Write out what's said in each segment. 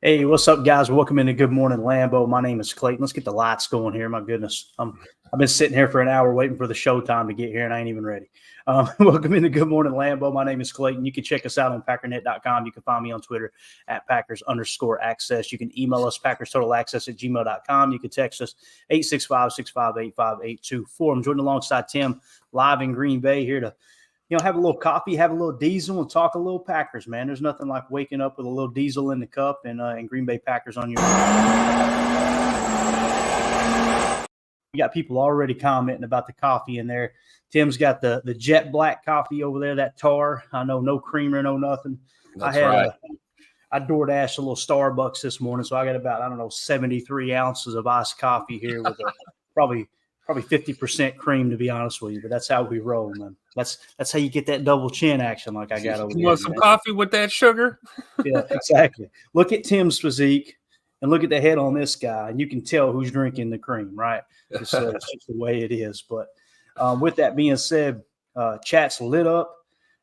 Hey, what's up, guys? Welcome into Good Morning Lambeau. My name is Clayton. Let's get the lights going here. My goodness. I've been sitting here for an hour waiting for the showtime to get here, and I ain't even ready. Welcome into Good Morning Lambeau. My name is Clayton. You can check us out on Packernet.com. You can find me on Twitter at Packers_access. You can email us, PackersTotalAccess@gmail.com. You can text us 865-658-5824. I'm joined alongside Tim live in Green Bay here to have a little coffee, have a little diesel, and talk a little Packers, man. There's nothing like waking up with a little diesel in the cup and Green Bay Packers on your. We got people already commenting about the coffee in there. Tim's got the jet black coffee over there, that tar. I know, no creamer, no nothing. That's right. I DoorDashed a little Starbucks this morning, so I got about 73 ounces of iced coffee here with probably 50% cream, to be honest with you. But that's how we roll, man. That's how you get that double chin action like I got over here. You want some coffee with that sugar? Yeah, exactly. Look at Tim's physique and look at the head on this guy, and you can tell who's drinking the cream, right? It's just the way it is. But with that being said, chat's lit up.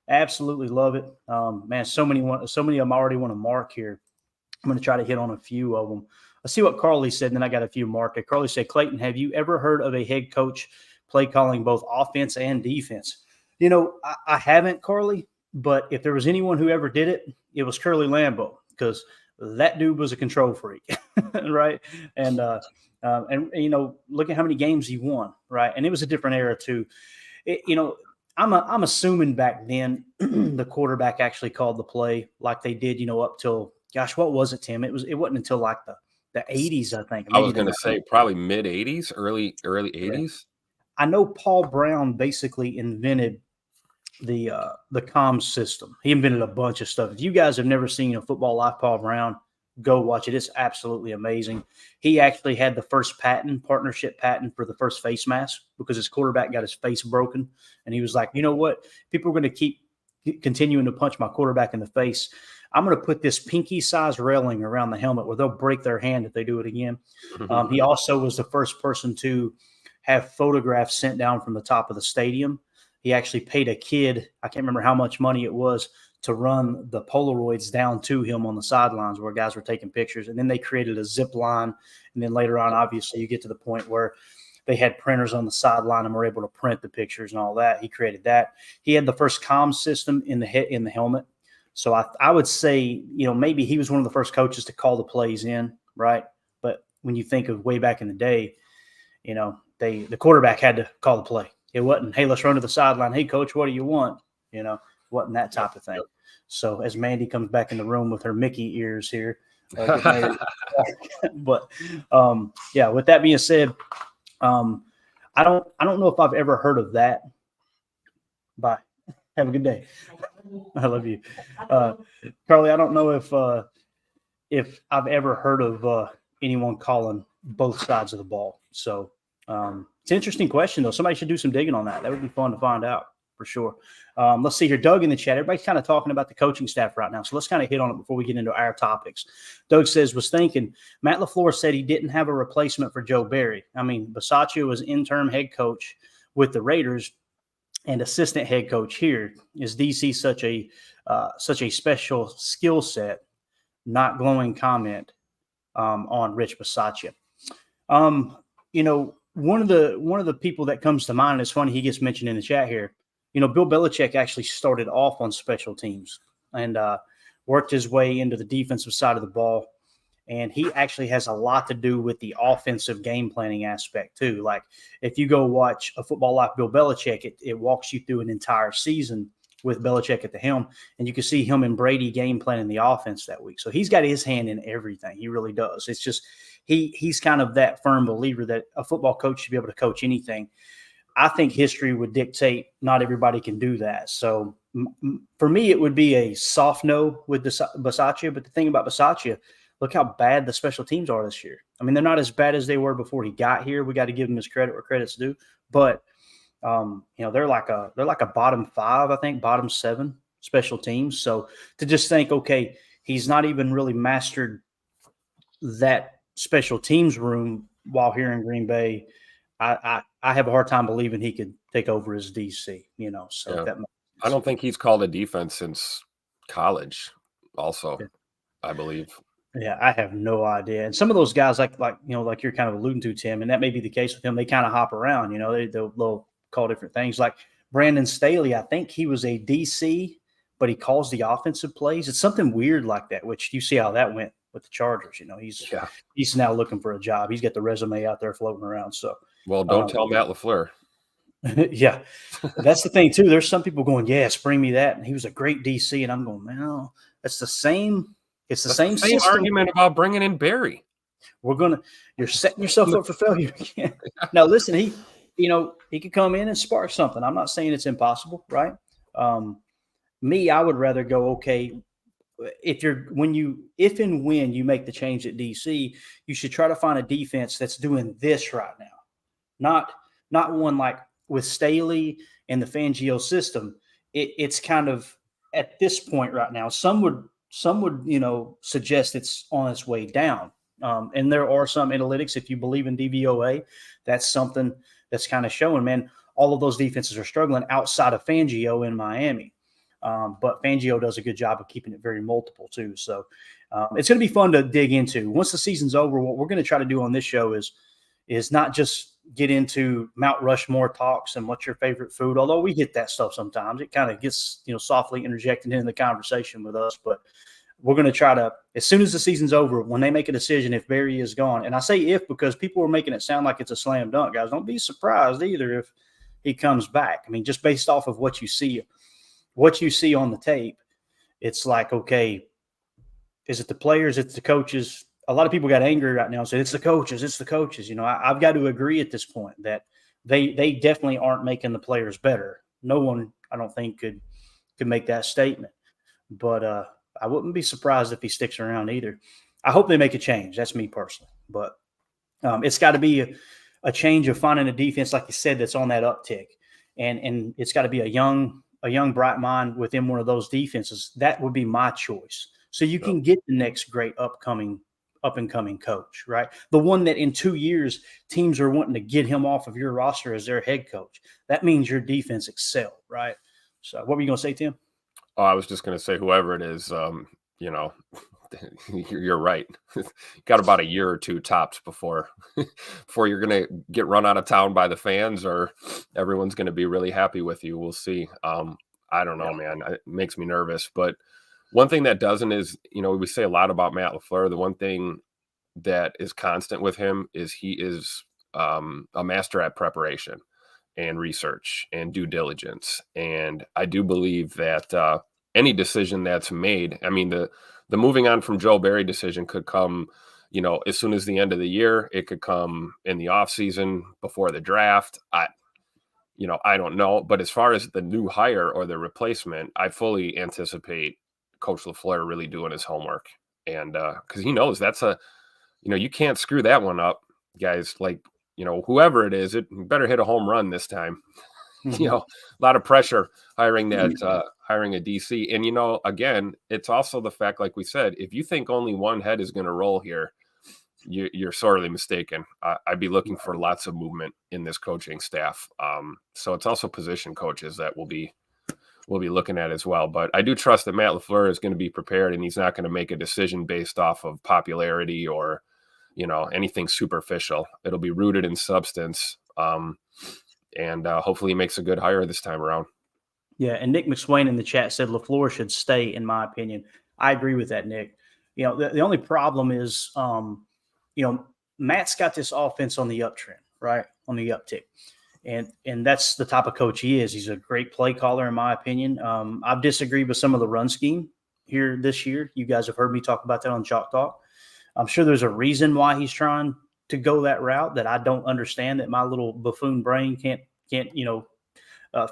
Absolutely love it. Man, so many of them I already want to mark here. I'm going to try to hit on a few of them. Let's see what Carly said, and then I got a few marked. Carly said, Clayton, have you ever heard of a head coach play calling both offense and defense? I haven't, Carly, but if there was anyone who ever did it, it was Curly Lambeau, because that dude was a control freak, right? And look at how many games he won, right? And it was a different era too. I'm assuming back then the quarterback actually called the play like they did, up till, gosh, what was it, Tim? It wasn't until like the 80s, I think. I was going to say probably mid 80s, early 80s. Yeah. I know Paul Brown basically invented the comms system. He invented a bunch of stuff. If you guys have never seen a Football Life Paul Brown, go watch it. It's absolutely amazing. He actually had the first partnership patent for the first face mask, because his quarterback got his face broken. And he was like, you know what? People are going to keep continuing to punch my quarterback in the face. I'm going to put this pinky-sized railing around the helmet where they'll break their hand if they do it again. He also was the first person to have photographs sent down from the top of the stadium. He actually paid a kid, I can't remember how much money it was, to run the Polaroids down to him on the sidelines where guys were taking pictures. And then they created a zip line. And then later on, obviously, you get to the point where they had printers on the sideline and were able to print the pictures and all that. He created that. He had the first comm system in the helmet. So I would say, maybe he was one of the first coaches to call the plays in, right? But when you think of way back in the day, the quarterback had to call the play. It wasn't, hey, let's run to the sideline. Hey, coach, what do you want? Wasn't that type of thing. So as Mandy comes back in the room with her Mickey ears here, but with that being said, I don't know if I've ever heard of that. Bye. Have a good day. I love you, Carly. I don't know if I've ever heard of anyone calling both sides of the ball. So it's an interesting question, though. Somebody should do some digging on that. That would be fun to find out for sure. Let's see here. Doug in the chat. Everybody's kind of talking about the coaching staff right now. So let's kind of hit on it before we get into our topics. Doug says, was thinking, Matt LaFleur said he didn't have a replacement for Joe Barry. I mean, Bisaccia was interim head coach with the Raiders and assistant head coach here. Is DC such a special skill set? Not glowing comment on Rich Bisaccia. One of the people that comes to mind, it's funny, he gets mentioned in the chat here. Bill Belichick actually started off on special teams and worked his way into the defensive side of the ball. And he actually has a lot to do with the offensive game planning aspect too. Like if you go watch a Football Life Bill Belichick, it walks you through an entire season with Belichick at the helm, and you can see him and Brady game planning the offense that week. So he's got his hand in everything. He really does. It's just he's kind of that firm believer that a football coach should be able to coach anything. I think history would dictate not everybody can do that. So for me, it would be a soft no with Bisaccia. But the thing about Bisaccia, look how bad the special teams are this year. I mean, they're not as bad as they were before he got here. We got to give him his credit where credit's due. But they're like a bottom 5, I think, bottom 7 special teams. So to just think, okay, he's not even really mastered that special teams room while here in Green Bay. I have a hard time believing he could take over as DC. So Yeah. that I don't think he's called a defense since college. Also, Yeah. I believe. Yeah, I have no idea. And some of those guys, like you're kind of alluding to, Tim, and that may be the case with him. They kind of hop around. They'll call different things. Like Brandon Staley, I think he was a DC, but he calls the offensive plays. It's something weird like that. Which you see how that went with the Chargers. Yeah. He's now looking for a job. He's got the resume out there floating around. So, Well, don't tell Matt LaFleur. yeah, that's the thing too. There's some people going, "Yes, bring me that," and he was a great DC, and I'm going, "Man, that's the same." It's the same system. Argument about bringing in Barry. You're setting yourself up for failure again. Now, listen, he could come in and spark something. I'm not saying it's impossible, right? I would rather go, okay, if and when you make the change at DC, you should try to find a defense that's doing this right now. Not one like with Staley and the Fangio system. It's kind of at this point right now. Some would suggest it's on its way down. And there are some analytics, if you believe in DVOA, that's something that's kind of showing, man, all of those defenses are struggling outside of Fangio in Miami. But Fangio does a good job of keeping it very multiple too. So it's going to be fun to dig into. Once the season's over, what we're going to try to do on this show is not just get into Mount Rushmore talks and what's your favorite food, although we get that stuff sometimes. It kind of gets, softly interjected into the conversation with us. But we're going to try to, as soon as the season's over, when they make a decision, if Barry is gone, and I say if because people are making it sound like it's a slam dunk, guys. Don't be surprised either if he comes back. I mean, just based off of what you see on the tape, it's like, okay, is it the players? It's the coaches. A lot of people got angry right now and said, it's the coaches. I've got to agree at this point that they definitely aren't making the players better. No one, I don't think, could make that statement. But I wouldn't be surprised if he sticks around either. I hope they make a change. That's me personally. But it's got to be a change of finding a defense, like you said, that's on that uptick. And it's got to be a young, bright mind within one of those defenses. That would be my choice. So you can get the next great up-and-coming coach, right? The one that in 2 years, teams are wanting to get him off of your roster as their head coach. That means your defense excelled, right? So what were you going to say, Tim? Oh, I was just going to say, whoever it is, you're right. Got about a year or two tops before you're going to get run out of town by the fans, or everyone's going to be really happy with you. We'll see. I don't know, man. It makes me nervous. But one thing that doesn't is, we say a lot about Matt LaFleur. The one thing that is constant with him is he is a master at preparation and research and due diligence. And I do believe that any decision that's made, I mean, the moving on from Joe Barry decision could come, as soon as the end of the year. It could come in the off season before the draft. I don't know. But as far as the new hire or the replacement, I fully anticipate Coach LaFleur really doing his homework. And because he knows that's you can't screw that one up, guys. Like, whoever it is, it better hit a home run this time. A lot of pressure hiring a DC. And, again, it's also the fact, like we said, if you think only one head is going to roll here, you're sorely mistaken. I'd be looking for lots of movement in this coaching staff. So it's also position coaches that we'll be looking at as well. But I do trust that Matt LaFleur is going to be prepared, and he's not going to make a decision based off of popularity or, anything superficial. It'll be rooted in substance. And hopefully he makes a good hire this time around. Yeah, and Nick McSwain in the chat said LaFleur should stay, in my opinion. I agree with that, Nick. The only problem is, Matt's got this offense on the uptrend, right, on the uptick. And that's the type of coach he is. He's a great play caller, in my opinion. I've disagreed with some of the run scheme here this year. You guys have heard me talk about that on Chalk Talk. I'm sure there's a reason why he's trying to go that route that I don't understand, that my little buffoon brain can't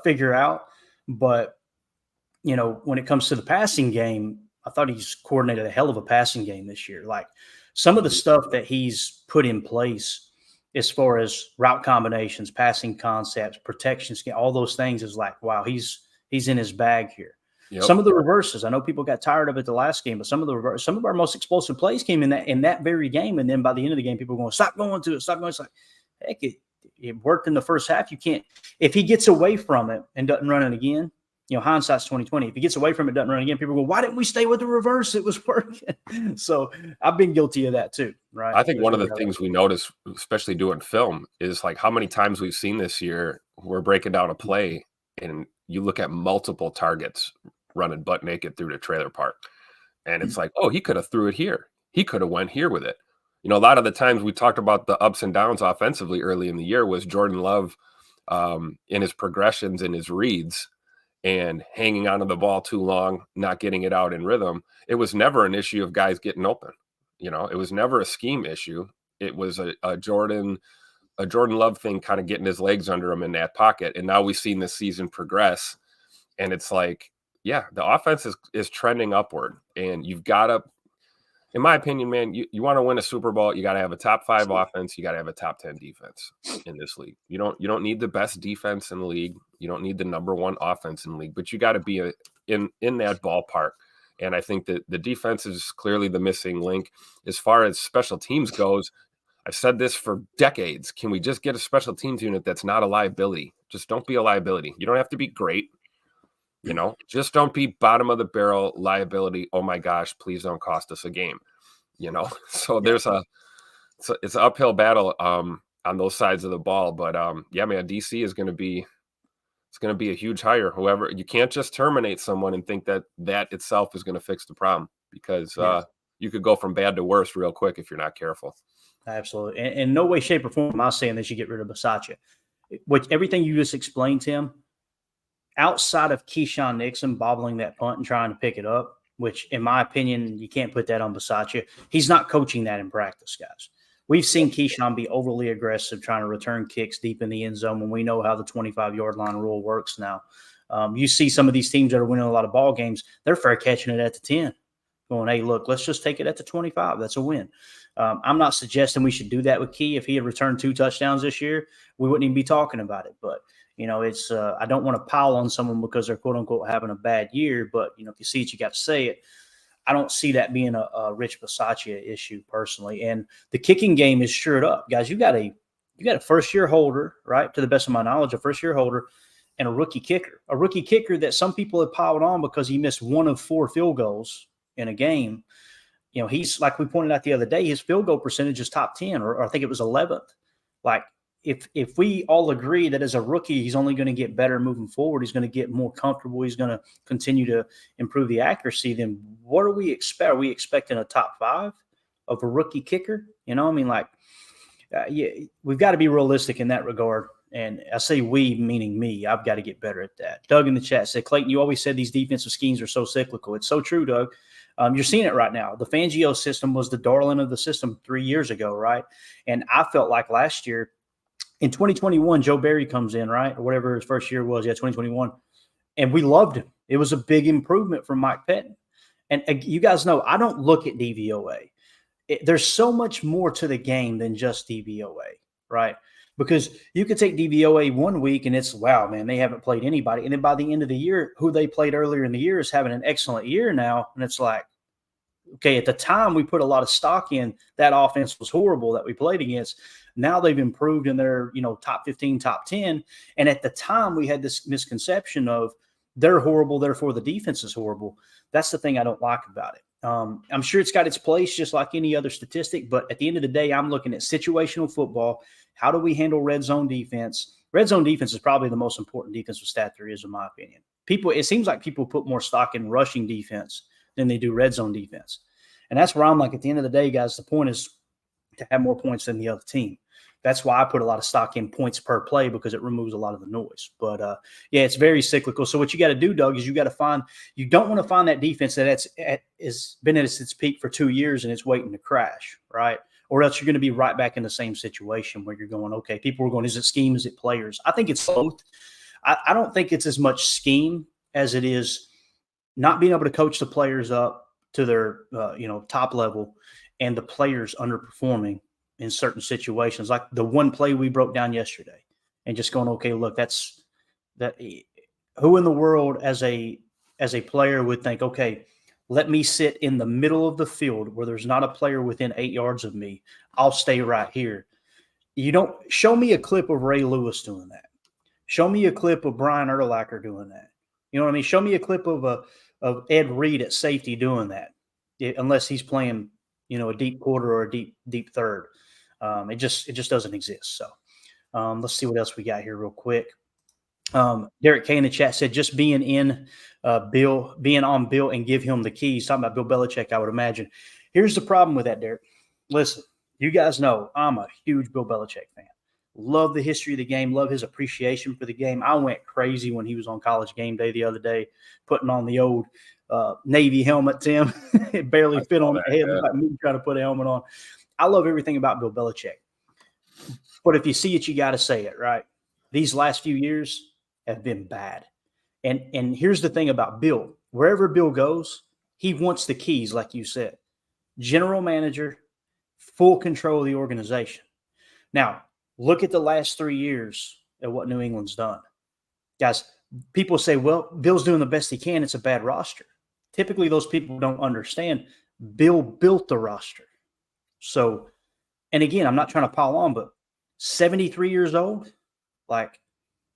figure out. But, when it comes to the passing game, I thought he's coordinated a hell of a passing game this year. Like some of the stuff that he's put in place as far as route combinations, passing concepts, protection scheme, all those things is like, wow, he's in his bag here. Yep. Some of the reverses, I know people got tired of it the last game, but some of our most explosive plays came in that very game. And then by the end of the game, people were going, stop going to it, stop going. It's like, heck, it worked in the first half. You can't, if he gets away from it and doesn't run it again, hindsight's 2020. If he gets away from it, doesn't run again, people go, why didn't we stay with the reverse? It was working. So I've been guilty of that too, right? I think one of the things we notice, especially doing film, is like how many times we've seen this year, we're breaking down a play and you look at multiple targets running butt naked through the trailer park. And it's like, oh, he could have threw it here. He could have went here with it. A lot of the times we talked about the ups and downs offensively early in the year was Jordan Love in his progressions and his reads and hanging onto the ball too long, not getting it out in rhythm. It was never an issue of guys getting open. It was never a scheme issue. It was a Jordan Love thing, kind of getting his legs under him in that pocket. And now we've seen this season progress. And it's like, yeah, the offense is trending upward. And you've got to, in my opinion, man, you want to win a Super Bowl, you got to have a top 5 offense. You got to have a top 10 defense in this league. You don't need the best defense in the league. You don't need the number 1 offense in the league, but you got to be in that ballpark. And I think that the defense is clearly the missing link. As far as special teams goes, I've said this for decades. Can we just get a special teams unit that's not a liability? Just don't be a liability. You don't have to be great. Just don't be bottom of the barrel liability. Oh my gosh, please don't cost us a game. So there's it's an uphill battle on those sides of the ball. But yeah, man, DC is going to be a huge hire. Whoever, you can't just terminate someone and think that itself is going to fix the problem, because you could go from bad to worse real quick if you're not careful. Absolutely. And in no way, shape, or form am I saying they should get rid of Bisaccia. Everything you just explained, Tim, outside of Keyshawn Nixon bobbling that punt and trying to pick it up, which in my opinion, you can't put that on Bisaccia. He's not coaching that in practice, guys. We've seen Keyshawn be overly aggressive trying to return kicks deep in the end zone when we know how the 25-yard line rule works now. You see some of these teams that are winning a lot of ball games, they're fair catching it at the 10, going, hey, look, let's just take it at the 25. That's a win. I'm not suggesting we should do that with Key. If he had returned 2 touchdowns this year, we wouldn't even be talking about it. But, it's I don't want to pile on someone because they're, quote unquote, having a bad year. But, if you see it, you got to say it. I don't see that being a Rich Bisaccia issue personally. And the kicking game is shored up. Guys, you got a first-year holder, right, to the best of my knowledge, a first-year holder, and a rookie kicker. A rookie kicker that some people have piled on because he missed 1 of 4 field goals in a game. He's, like we pointed out the other day, his field goal percentage is top 10, or I think it was 11th. Like, if we all agree that as a rookie, he's only going to get better moving forward, he's going to get more comfortable, he's going to continue to improve the accuracy, then what do we expect? Are we expecting a top 5 of a rookie kicker? We've got to be realistic in that regard. And I say we, meaning me. I've got to get better at that. Doug in the chat said, Clayton, you always said these defensive schemes are so cyclical. It's so true, Doug. You're seeing it right now. The Fangio system was the darling of the system 3 years ago, right? And I felt like last year, in 2021, Joe Barry comes in, right? Or whatever his first year was, 2021. And we loved him. It was a big improvement from Mike Pettin. And you guys know, I don't look at DVOA. There's so much more to the game than just DVOA, right? Because you could take DVOA 1 week and it's, wow, man, they haven't played anybody. And then by the end of the year, who they played earlier in the year is having an excellent year now. And it's like, okay, at the time we put a lot of stock in that offense was horrible that we played against. Now they've improved in their, top 15, top 10. And at the time we had this misconception of they're horrible, therefore the defense is horrible. That's the thing I don't like about it. I'm sure it's got its place just like any other statistic, but at the end of the day, I'm looking at situational football. How do we handle red zone defense? Red zone defense is probably the most important defensive stat there is, in my opinion. It seems like people put more stock in rushing defense than they do red zone defense. And that's where I'm like, at the end of the day, guys, the point is to have more points than the other team. That's why I put a lot of stock in points per play, because it removes a lot of the noise. But, it's very cyclical. So what you got to do, Doug, is you don't want to find that defense that has been at its peak for 2 years and it's waiting to crash, right? Or else you're going to be right back in the same situation where you're going, okay, people are going, is it scheme, is it players? I think it's both. I don't think it's as much scheme as it is not being able to coach the players up to their, top level, and the players underperforming in certain situations, like the one play we broke down yesterday, and just going, okay, look, that's that. Who in the world as a player would think, okay, let me sit in the middle of the field where there's not a player within 8 yards of me. I'll stay right here. You don't show me a clip of Ray Lewis doing that. Show me a clip of Brian Urlacher doing that. You know what I mean? Show me a clip of Ed Reed at safety doing that, unless he's playing, a deep quarter or a deep third. It just doesn't exist. So let's see what else we got here real quick. Derek K in the chat said just being on Bill and give him the keys. Talking about Bill Belichick, I would imagine. Here's the problem with that, Derek. Listen, you guys know I'm a huge Bill Belichick fan. Love the history of the game. Love his appreciation for the game. I went crazy when he was on College Game Day the other day, putting on the old Navy helmet, Tim. It barely fit on the head. Looked like me trying to put a helmet on. I love everything about Bill Belichick. But if you see it, you got to say it, right? These last few years have been bad. And here's the thing about Bill. Wherever Bill goes, he wants the keys, like you said. General manager, full control of the organization. Now, look at the last 3 years at what New England's done. Guys, people say, well, Bill's doing the best he can. It's a bad roster. Typically, those people don't understand. Bill built the roster. So, and again, I'm not trying to pile on, but 73 years old, like,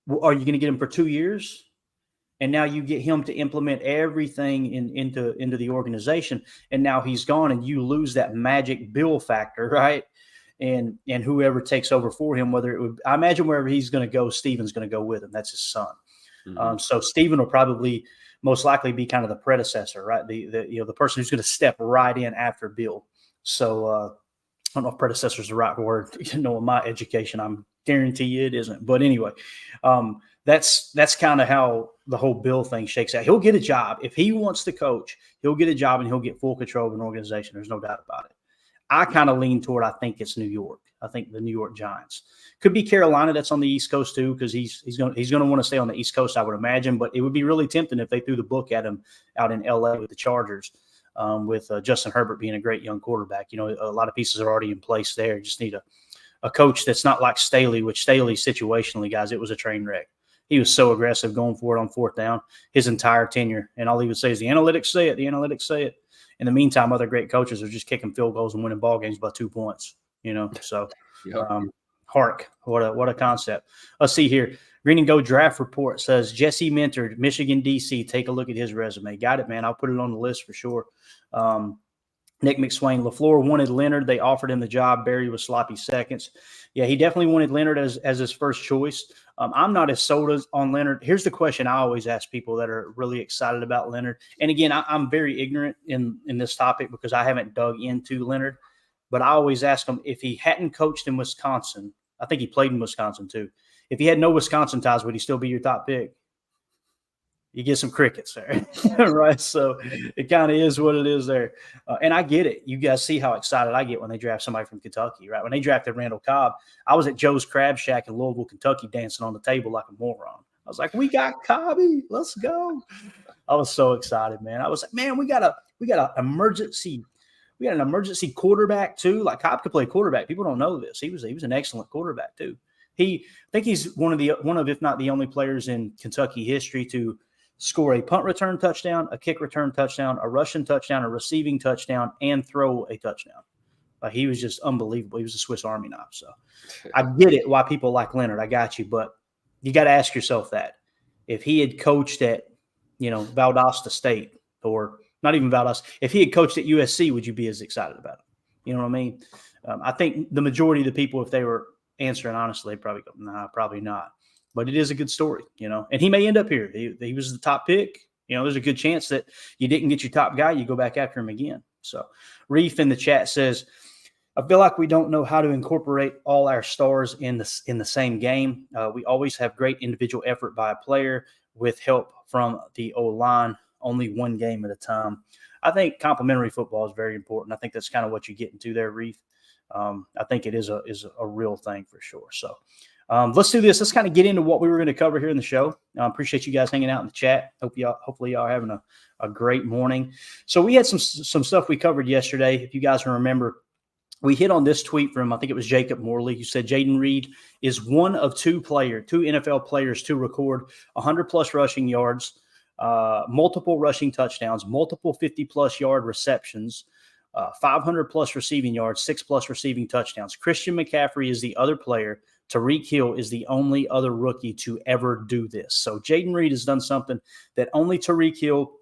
are you going to get him for 2 years? And now you get him to implement everything into the organization. And now he's gone and you lose that magic Bill factor, right? And whoever takes over for him, I imagine wherever he's going to go, Steven's going to go with him. That's his son. Mm-hmm. So Steven will probably most likely be kind of the predecessor, right? The person who's going to step right in after Bill. So I don't know if predecessor is the right word. In my education, I'm guarantee you it isn't. But anyway, that's kind of how the whole Bill thing shakes out. He'll get a job. If he wants to coach, he'll get a job and he'll get full control of an organization. There's no doubt about it. I kind of lean toward, I think it's New York. I think the New York Giants. Could be Carolina, that's on the East Coast too, because he's going to want to stay on the East Coast, I would imagine. But it would be really tempting if they threw the book at him out in LA with the Chargers, with Justin Herbert being a great young quarterback. A lot of pieces are already in place there. You just need a coach that's not like Staley, which Staley situationally, guys, it was a train wreck. He was so aggressive going for it on fourth down his entire tenure. And all he would say is the analytics say it, the analytics say it. In the meantime, other great coaches are just kicking field goals and winning ball games by 2 points, So, yep. Hark, what a concept. Let's see here. Green and Go Draft Report says Jesse Minter, Michigan, D.C. Take a look at his resume. Got it, man. I'll put it on the list for sure. Nick McSwain, LaFleur wanted Leonard. They offered him the job. Barry was sloppy seconds. Yeah, he definitely wanted Leonard as his first choice. I'm not as sold on Leonard. Here's the question I always ask people that are really excited about Leonard. And again, I'm very ignorant in this topic because I haven't dug into Leonard. But I always ask him if he hadn't coached in Wisconsin. I think he played in Wisconsin too. If he had no Wisconsin ties, would he still be your top pick? You get some crickets there, right? So it kind of is what it is there. And I get it. You guys see how excited I get when they draft somebody from Kentucky, right? When they drafted Randall Cobb, I was at Joe's Crab Shack in Louisville, Kentucky, dancing on the table like a moron. I was like, we got Cobby. Let's go. I was so excited, man. I was like, man, we got an emergency quarterback too. Like Cobb could play quarterback. People don't know this. He was an excellent quarterback too. I think he's one of, if not the only players in Kentucky history to score a punt return touchdown, a kick return touchdown, a rushing touchdown, a receiving touchdown, and throw a touchdown. He was just unbelievable. He was a Swiss Army knife. So I get it why people like Leonard. I got you. But you got to ask yourself that. If he had coached at, Valdosta State, or not even Valdosta, if he had coached at USC, would you be as excited about him? You know what I mean? I think the majority of the people, if they were answering honestly, they'd probably go, nah, probably not. But it is a good story, and he may end up here. He was the top pick. There's a good chance that you didn't get your top guy. You go back after him again. So Reef in the chat says, I feel like we don't know how to incorporate all our stars in the same game. We always have great individual effort by a player with help from the O-line, only one game at a time. I think complementary football is very important. I think that's kind of what you're getting to there, Reef. I think it is a real thing for sure. So let's do this. Let's kind of get into what we were going to cover here in the show. Appreciate you guys hanging out in the chat. Hopefully y'all are having a great morning. So we had some stuff we covered yesterday. If you guys can remember, we hit on this tweet from, I think it was Jacob Morley, who said Jaden Reed is one of two NFL players to record 100-plus rushing yards, multiple rushing touchdowns, multiple 50-plus yard receptions, 500 plus receiving yards, 6 plus receiving touchdowns. Christian McCaffrey is the other player. Tariq Hill is the only other rookie to ever do this. So Jayden Reed has done something that only Tariq Hill.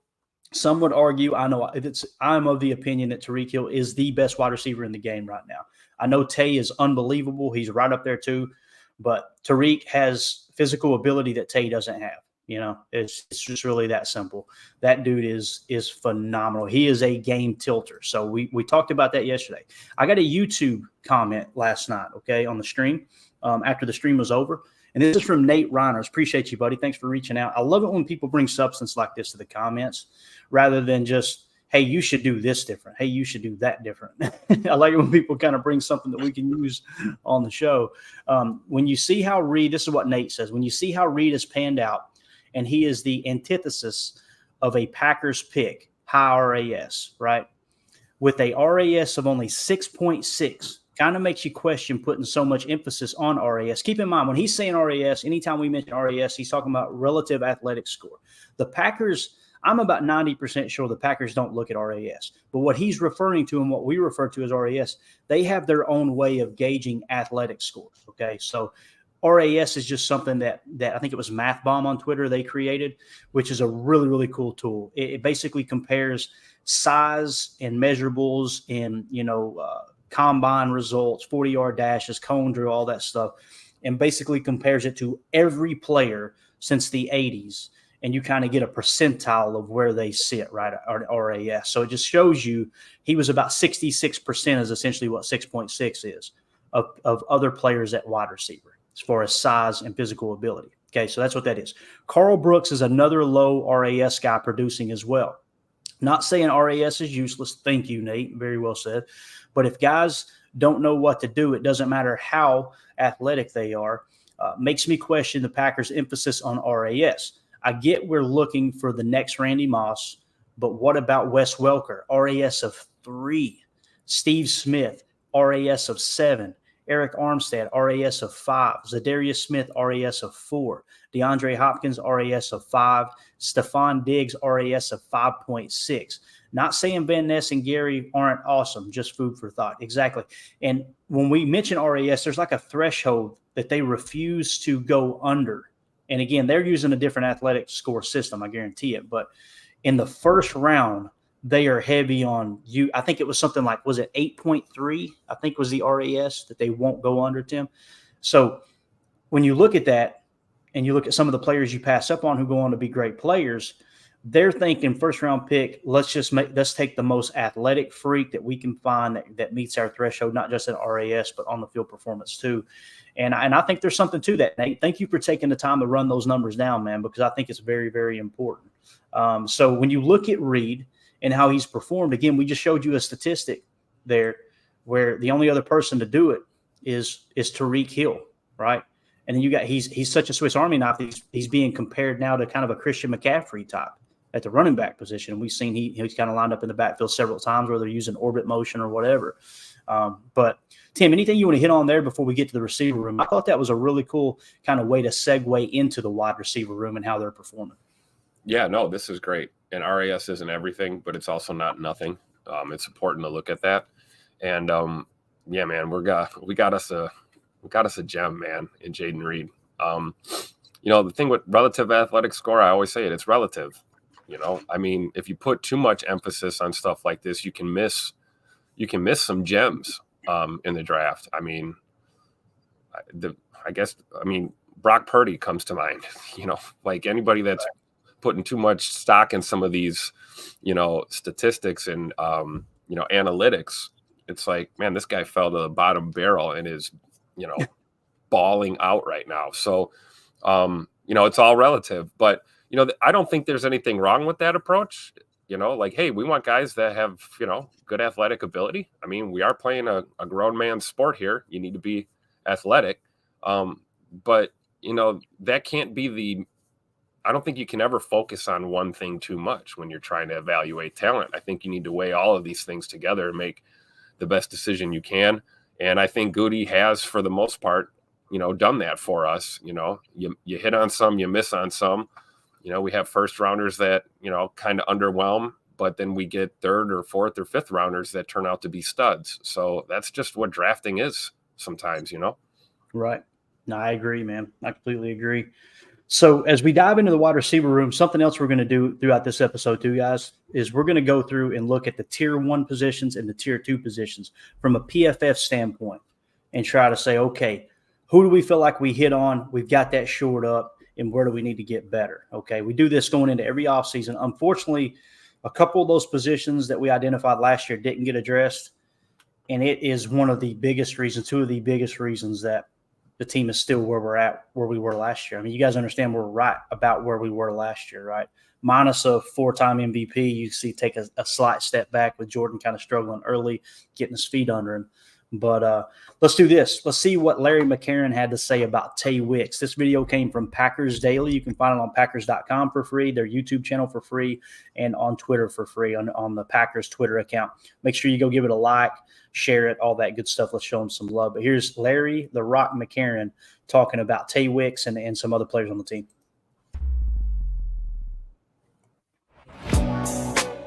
Some would argue, I'm of the opinion that Tariq Hill is the best wide receiver in the game right now. I know Tay is unbelievable. He's right up there too. But Tariq has physical ability that Tay doesn't have. It's just really that simple. That dude is phenomenal. He is a game tilter. So we talked about that yesterday. I got a YouTube comment last night, okay, on the stream after the stream was over. And this is from Nate Reiners. Appreciate you, buddy. Thanks for reaching out. I love it when people bring substance like this to the comments rather than just, hey, you should do this different. Hey, you should do that different. I like it when people kind of bring something that we can use on the show. When you see how Reed, this is what Nate says, when you see how Reed has panned out, and he is the antithesis of a Packers pick, high RAS, right? With a RAS of only 6.6, kind of makes you question putting so much emphasis on RAS. Keep in mind, when he's saying RAS, anytime we mention RAS, he's talking about relative athletic score. The Packers, I'm about 90% sure the Packers don't look at RAS. But what he's referring to and what we refer to as RAS, they have their own way of gauging athletic scores, okay? So RAS is just something that I think it was Math Bomb on Twitter they created, which is a really, really cool tool. It basically compares size and measurables and, combine results, 40-yard dashes, cone drill, all that stuff, and basically compares it to every player since the 80s. And you kind of get a percentile of where they sit, right, at RAS. So it just shows you he was about 66% is essentially what 6.6 is of other players at wide receiver as far as size and physical ability. Okay, so that's what that is. Carl Brooks is another low RAS guy producing as well. Not saying RAS is useless. Thank you, Nate. Very well said. But if guys don't know what to do, it doesn't matter how athletic they are. Makes me question the Packers' emphasis on RAS. I get we're looking for the next Randy Moss, but what about Wes Welker? RAS of 3. Steve Smith, RAS of 7. Eric Armstead, RAS of 5. Zadarius Smith, RAS of 4. DeAndre Hopkins, RAS of 5. Stephon Diggs, RAS of 5.6. Not saying Van Ness and Gary aren't awesome, just food for thought. Exactly. And when we mention RAS, there's like a threshold that they refuse to go under. And again, they're using a different athletic score system, I guarantee it. But in the first round, they are heavy on you. I think it was something like, was it 8.3? I think was the RAS that they won't go under, Tim. So when you look at that and you look at some of the players you pass up on who go on to be great players, they're thinking first round pick, let's take the most athletic freak that we can find that meets our threshold, not just in RAS, but on the field performance too. And I think there's something to that, Nate. Thank you for taking the time to run those numbers down, man, because I think it's very, very important. So when you look at Reed and how he's performed, again, we just showed you a statistic there where the only other person to do it is Tariq Hill, right? And then you got he's such a Swiss Army knife. He's being compared now to kind of a Christian McCaffrey type at the running back position. We've seen he's kind of lined up in the backfield several times, where they're using orbit motion or whatever. But Tim, anything you want to hit on there before we get to the receiver room? I thought that was a really cool kind of way to segue into the wide receiver room and how they're performing. Yeah, no, this is great. And RAS isn't everything, but it's also not nothing. It's important to look at that. And yeah, man, we got us a gem, man, in Jayden Reed. The thing with relative athletic score, I always say it's relative. I mean, if you put too much emphasis on stuff like this, you can miss some gems in the draft. I mean, Brock Purdy comes to mind. Like anybody that's putting too much stock in some of these, statistics and analytics. It's like, man, this guy fell to the bottom barrel and is, balling out right now. So, it's all relative, but I don't think there's anything wrong with that approach. Like, hey, we want guys that have, good athletic ability. I mean, we are playing a grown man's sport here. You need to be athletic. But, that can't be I don't think you can ever focus on one thing too much when you're trying to evaluate talent. I think you need to weigh all of these things together and make the best decision you can. And I think Goody has, for the most part, done that for us. You hit on some, you miss on some. We have first rounders that, kind of underwhelm, but then we get third or fourth or fifth rounders that turn out to be studs. So that's just what drafting is sometimes, you know? Right. No, I agree, man. I completely agree. So as we dive into the wide receiver room, something else we're going to do throughout this episode too, guys, is we're going to go through and look at the tier 1 positions and the tier 2 positions from a PFF standpoint and try to say, okay, who do we feel like we hit on? We've got that shored up, and where do we need to get better? Okay, we do this going into every offseason. Unfortunately, a couple of those positions that we identified last year didn't get addressed, and it is one of the biggest reasons, two of the biggest reasons that the team is still where we're at, where we were last year. I mean, you guys understand we're right about where we were last year, right? Minus a 4-time MVP, you see take a slight step back with Jordan kind of struggling early, getting his feet under him. But let's do this. Let's see what Larry McCarron had to say about Tay Wicks. This video came from Packers Daily. You can find it on Packers.com for free, their YouTube channel for free, and on Twitter for free on the Packers Twitter account. Make sure you go give it a like, share it, all that good stuff. Let's show them some love. But here's Larry the Rock McCarron talking about Tay Wicks and some other players on the team.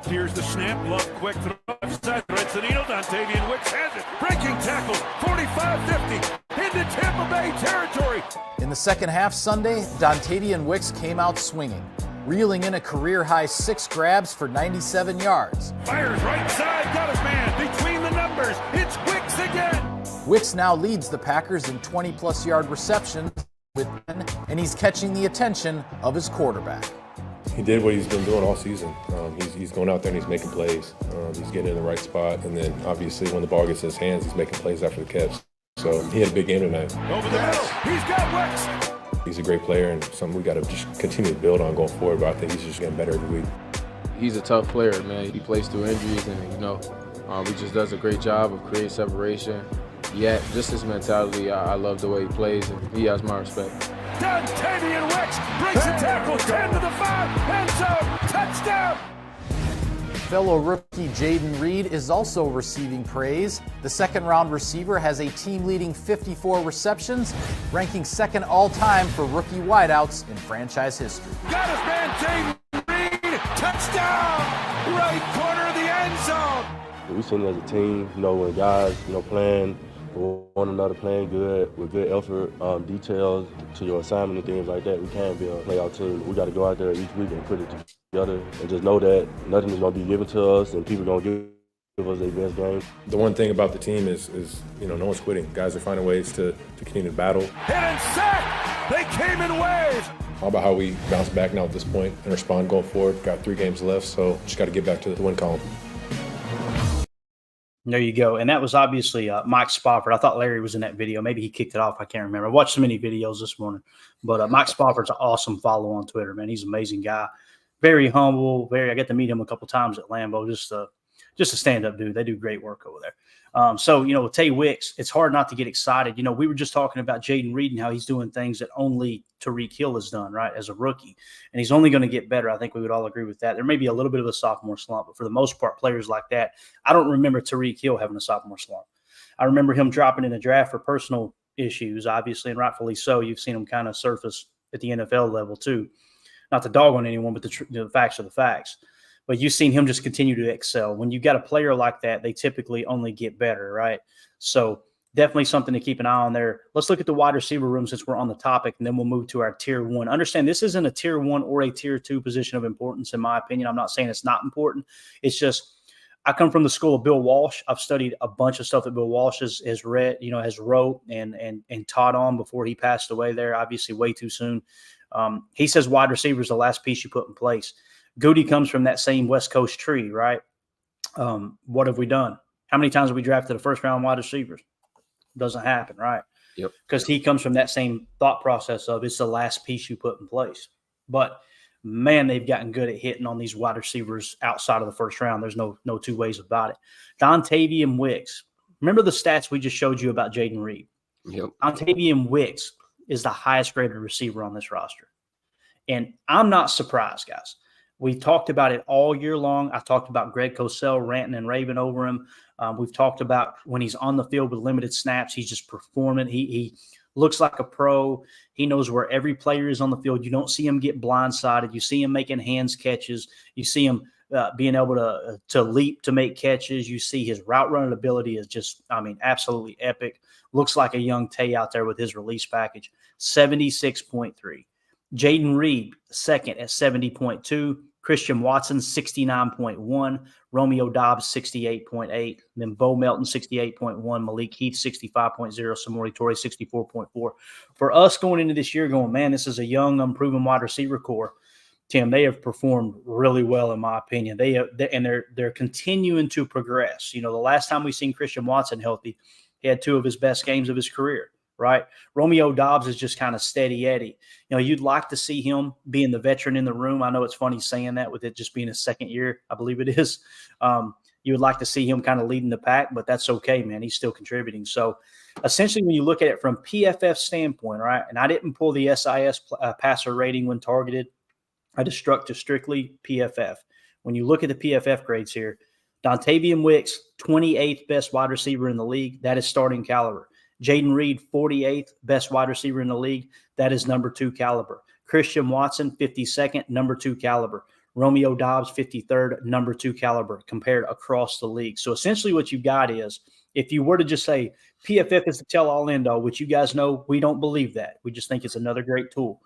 Here's the snap. Love quick throw. Side threads the needle. Dontavian Wicks has it. Breaking tackle. 45-50. Into Tampa Bay territory. In the second half Sunday, Dontavian Wicks came out swinging, reeling in a career-high 6 grabs for 97 yards. Fires right side. Got his man. Between the numbers. It's Wicks again. Wicks now leads the Packers in 20-plus yard receptions with 10, and he's catching the attention of his quarterback. He did what he's been doing all season. He's going out there and he's making plays. He's getting in the right spot. And then, obviously, when the ball gets in his hands, he's making plays after the catch. So he had a big game tonight. Over the middle. He's got Wicks. He's a great player and something we got to just continue to build on going forward. But I think he's just getting better every week. He's a tough player, man. He plays through injuries and, he just does a great job of creating separation. Yet, just his mentality, I love the way he plays, and he has my respect. Dontavian Wicks breaks a tackle, 10 to the 5, end zone, touchdown! Fellow rookie Jaden Reed is also receiving praise. The second-round receiver has a team-leading 54 receptions, ranking second all-time for rookie wideouts in franchise history. Got his man Jaden Reed, touchdown! Right corner of the end zone! We've seen it as a team, when guys, playing for one another, playing good, with good effort, details to your assignment and things like that. We can't be a playoff team. We got to go out there each week and put it together and just know that nothing is going to be given to us and people are going to give us their best game. The one thing about the team is no one's quitting. Guys are finding ways to continue to battle. Hit and sack! They came in waves! All about how we bounce back now at this point and respond going forward. Got 3 games left, so just got to get back to the win column. There you go. And that was obviously Mike Spofford. I thought Larry was in that video. Maybe he kicked it off. I can't remember. I watched so many videos this morning. But Mike Spofford's an awesome follow on Twitter, man. He's an amazing guy. Very humble. I got to meet him a couple times at Lambeau. Just a stand-up dude. They do great work over there. With Tay Wicks, it's hard not to get excited. We were just talking about Jaden Reed and how he's doing things that only Tyreek Hill has done, right, as a rookie. And he's only going to get better. I think we would all agree with that. There may be a little bit of a sophomore slump, but for the most part, players like that, I don't remember Tyreek Hill having a sophomore slump. I remember him dropping in the draft for personal issues, obviously, and rightfully so. You've seen him kind of surface at the NFL level too. Not to dog on anyone, but the facts are the facts. But you've seen him just continue to excel. When you've got a player like that, they typically only get better, right? So definitely something to keep an eye on there. Let's look at the wide receiver room since we're on the topic, and then we'll move to our tier 1. Understand this isn't a tier 1 or a tier 2 position of importance, in my opinion. I'm not saying it's not important. It's just I come from the school of Bill Walsh. I've studied a bunch of stuff that Bill Walsh has read, has wrote and taught on before he passed away there, obviously way too soon. He says wide receiver is the last piece you put in place. Goody comes from that same West Coast tree, right? What have we done? How many times have we drafted a first-round wide receivers? Doesn't happen, right? Yep. Because he comes from that same thought process of it's the last piece you put in place. But, man, they've gotten good at hitting on these wide receivers outside of the first round. There's no two ways about it. Dontavian Wicks. Remember the stats we just showed you about Jaden Reed? Yep. Dontavian Wicks is the highest-graded receiver on this roster. And I'm not surprised, guys. We talked about it all year long. I talked about Greg Cosell ranting and raving over him. We've talked about when he's on the field with limited snaps, he's just performing. He looks like a pro. He knows where every player is on the field. You don't see him get blindsided. You see him making hands catches. You see him being able to leap to make catches. You see his route running ability is just, I mean, absolutely epic. Looks like a young Tay out there with his release package. 76.3. Jaden Reed, second at 70.2. Christian Watson, 69.1. Romeo Dobbs, 68.8. Then Bo Melton, 68.1. Malik Heath, 65.0. Samori Torrey, 64.4. For us going into this year going, man, this is a young, unproven wide receiver core. Tim, they have performed really well, in my opinion. They're continuing to progress. You know, the last time we seen Christian Watson healthy, he had two of his best games of his career, right? Romeo Dobbs is just kind of steady Eddie. You know, you'd like to see him being the veteran in the room. I know it's funny saying that with it just being his second year, I believe it is. You would like to see him kind of leading the pack, but that's okay, man. He's still contributing. So essentially, when you look at it from PFF standpoint, right, and I didn't pull the SIS passer rating when targeted. I just struck to strictly PFF. When you look at the PFF grades here, Dontavian Wicks, 28th best wide receiver in the league. That is starting caliber. Jaden Reed, 48th best wide receiver in the league. That is number 2 caliber. Christian Watson, 52nd, number 2 caliber. Romeo Dobbs, 53rd, number 2 caliber compared across the league. So essentially what you've got is, if you were to just say PFF is the tell-all end-all, which you guys know we don't believe that. We just think it's another great tool.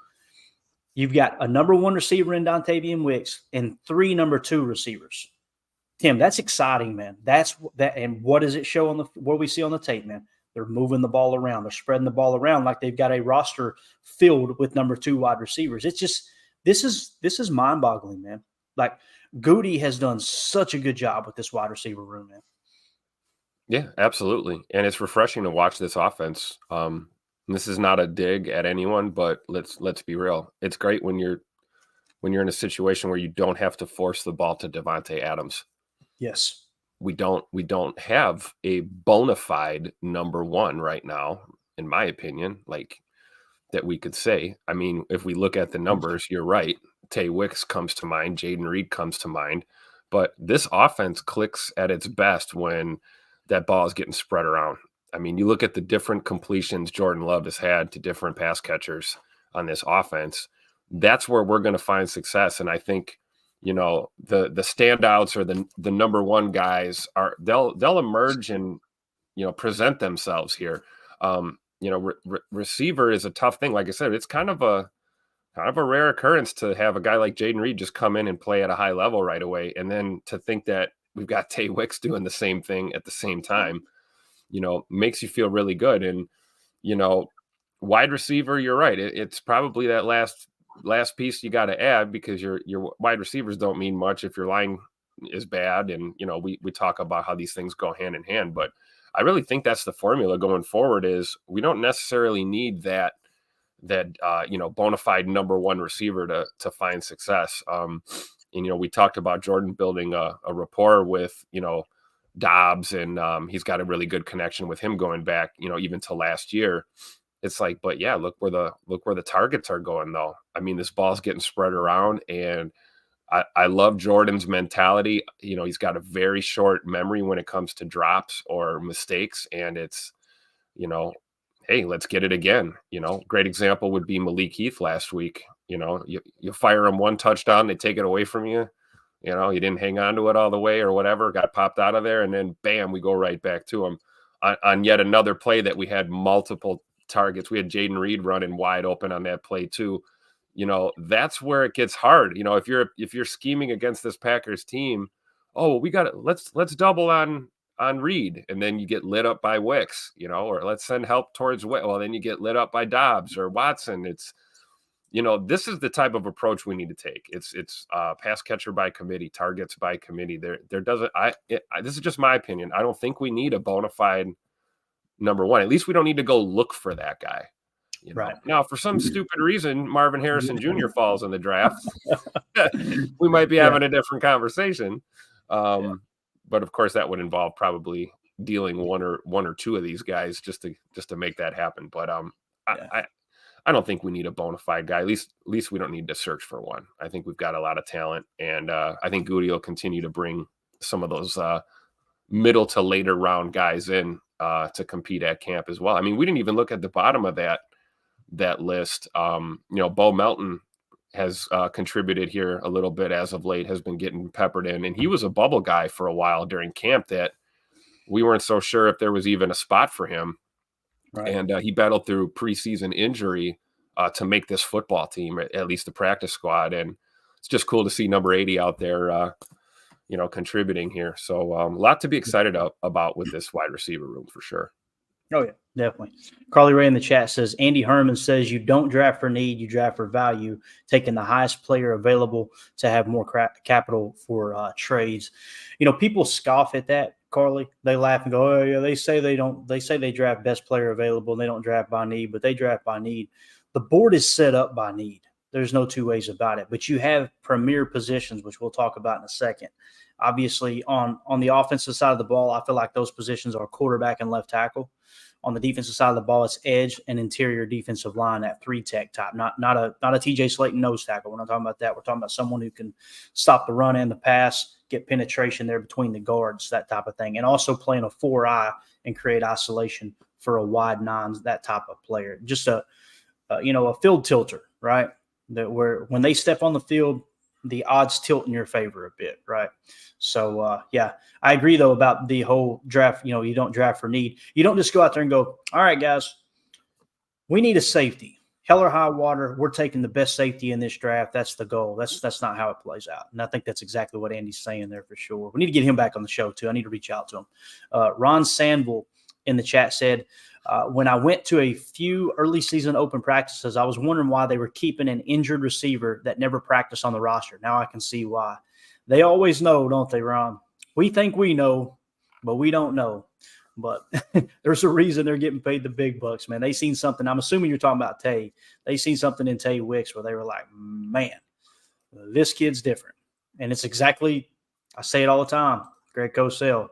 You've got a number 1 receiver in Dontavian Wicks and 3 number 2 receivers. Tim, that's exciting, man. That's that. And what does it show on what we see on the tape, man? They're moving the ball around. They're spreading the ball around like they've got a roster filled with number 2 wide receivers. It's just, this is mind-boggling, man. Like, Goody has done such a good job with this wide receiver room, man. Yeah, absolutely. And it's refreshing to watch this offense. This is not a dig at anyone, but let's be real. It's great when you're in a situation where you don't have to force the ball to Devontae Adams. Yes. We don't have a bona fide number 1 right now, in my opinion, like that we could say. I mean, if we look at the numbers, you're right. Tay Wicks comes to mind, Jaden Reed comes to mind, but this offense clicks at its best when that ball is getting spread around. I mean, you look at the different completions Jordan Love has had to different pass catchers on this offense. That's where we're going to find success. And I think, you know, the standouts or the number 1 guys they'll emerge and, you know, present themselves here. You know, receiver is a tough thing. Like I said, it's kind of a rare occurrence to have a guy like Jaden Reed just come in and play at a high level right away. And then to think that we've got Tay Wicks doing the same thing at the same time, you know, makes you feel really good. And, you know, wide receiver, you're right. It's probably that last piece you got to add, because your wide receivers don't mean much if your line is bad. And, you know, we talk about how these things go hand in hand, but I really think that's the formula going forward. Is we don't necessarily need that you know, bona fide number 1 receiver to find success. And, you know, we talked about Jordan building a rapport with, you know, Dobbs, and he's got a really good connection with him going back, you know, even to last year. It's like, but yeah, look where the targets are going, though. I mean, this ball's getting spread around, and I love Jordan's mentality. You know, he's got a very short memory when it comes to drops or mistakes, and it's, you know, hey, let's get it again. You know, great example would be Malik Heath last week. You know, you fire him 1 touchdown, they take it away from you. You know, you didn't hang on to it all the way or whatever, got popped out of there, and then bam, we go right back to him on yet another play that we had multiple targets. We had Jaden Reed running wide open on that play too. You know, that's where it gets hard. You know, if you're scheming against this Packers team, oh, we got it. Let's double on Reed, and then you get lit up by Wicks, you know, or let's send help towards Wicks. Well, then you get lit up by Dobbs or Watson. It's, you know, this is the type of approach we need to take. It's pass catcher by committee, targets by committee. There doesn't. This is just my opinion. I don't think we need a bona fide number 1. At least we don't need to go look for that guy. You know? Right. Now, for some stupid reason, Marvin Harrison Jr. falls in the draft. We might be having a different conversation. But of course, that would involve probably dealing one or two of these guys just to make that happen. But I don't think we need a bona fide guy. At least we don't need to search for one. I think we've got a lot of talent, and I think Goody will continue to bring some of those middle to later round guys in to compete at camp as well. I mean, we didn't even look at the bottom of that list. You know, Bo Melton has contributed here a little bit as of late, has been getting peppered in. And he was a bubble guy for a while during camp that we weren't so sure if there was even a spot for him. Right. And he battled through preseason injury to make this football team, at least the practice squad. And it's just cool to see number 80 out there, contributing here. So a lot to be excited about with this wide receiver room for sure. Oh, yeah, definitely. Carly Ray in the chat says, Andy Herman says you don't draft for need, you draft for value, taking the highest player available to have more capital for trades. People scoff at that, Carly. They laugh and go, oh, yeah, they say they draft best player available and they don't draft by need, but they draft by need. The board is set up by need. There's no two ways about it. But you have premier positions, which we'll talk about in a second. Obviously, on the offensive side of the ball, I feel like those positions are quarterback and left tackle. On the defensive side of the ball, it's edge and interior defensive line, that 3-tech type, not a TJ Slayton nose tackle. We're not talking about that. We're talking about someone who can stop the run and the pass, get penetration there between the guards, that type of thing, and also playing a 4-eye and create isolation for a wide nines, that type of player. Just a field tilter, right? That where when they step on the field, the odds tilt in your favor a bit, right? So, yeah, I agree, though, about the whole draft. You don't draft for need. You don't just go out there and go, all right, guys, we need a safety. Hell or high water, we're taking the best safety in this draft. That's the goal. That's not how it plays out. And I think that's exactly what Andy's saying there for sure. We need to get him back on the show, too. I need to reach out to him. Ron Sandville in the chat said, when I went to a few early season open practices, I was wondering why they were keeping an injured receiver that never practiced on the roster. Now I can see why. They always know, don't they, Ron? We think we know, but we don't know. But there's a reason they're getting paid the big bucks, man. They seen something. I'm assuming you're talking about Tay. They seen something in Tay Wicks where they were like, man, this kid's different. And it's exactly, I say it all the time, Greg Cosell,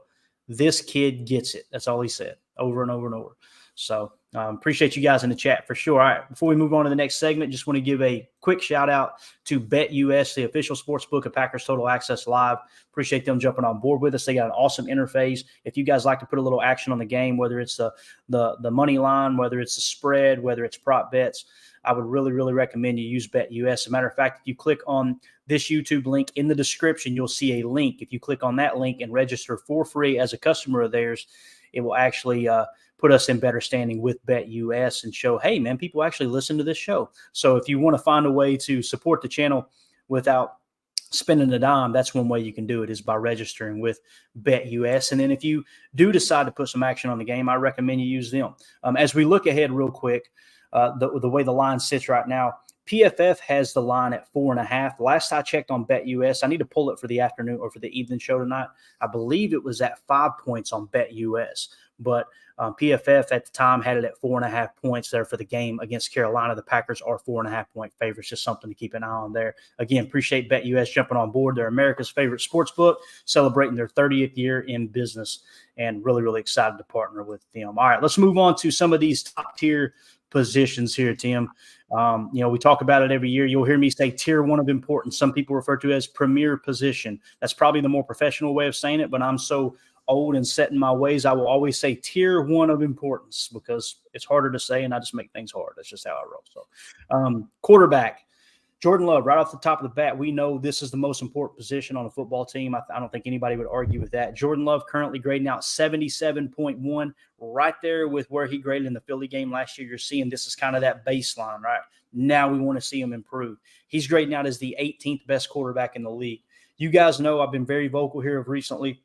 this kid gets it. That's all he said over and over and over. So appreciate you guys in the chat for sure. All right, before we move on to the next segment, just want to give a quick shout out to BetUS, the official sports book of Packers Total Access Live. Appreciate them jumping on board with us. They got an awesome interface. If you guys like to put a little action on the game, whether it's the money line, whether it's the spread, whether it's prop bets, I would really, really recommend you use BetUS. As a matter of fact, if you click on this YouTube link in the description, you'll see a link. If you click on that link and register for free as a customer of theirs, it will actually put us in better standing with BetUS and show, hey, man, people actually listen to this show. So if you want to find a way to support the channel without spending a dime, that's one way you can do it, is by registering with BetUS. And then if you do decide to put some action on the game, I recommend you use them. As we look ahead real quick, the way the line sits right now, PFF has the line at 4.5. Last I checked on BetUS, I need to pull it for the afternoon or for the evening show tonight. I believe it was at 5 points on BetUS, but PFF at the time had it at 4.5 points there for the game against Carolina. The Packers are 4.5-point favorites. Just something to keep an eye on there. Again, appreciate BetUS jumping on board. They're America's favorite sports book, celebrating their 30th year in business, and really, really excited to partner with them. All right, let's move on to some of these top-tier positions here, Tim. We talk about it every year. You'll hear me say tier 1 of importance. Some people refer to it as premier position. That's probably the more professional way of saying it, but I'm so old and set in my ways, I will always say tier 1 of importance because it's harder to say and I just make things hard. That's just how I roll. So quarterback, Jordan Love, right off the top of the bat, we know this is the most important position on a football team. I don't think anybody would argue with that. Jordan Love currently grading out 77.1, right there with where he graded in the Philly game last year. You're seeing this is kind of that baseline, right? Now we want to see him improve. He's grading out as the 18th best quarterback in the league. You guys know I've been very vocal here recently.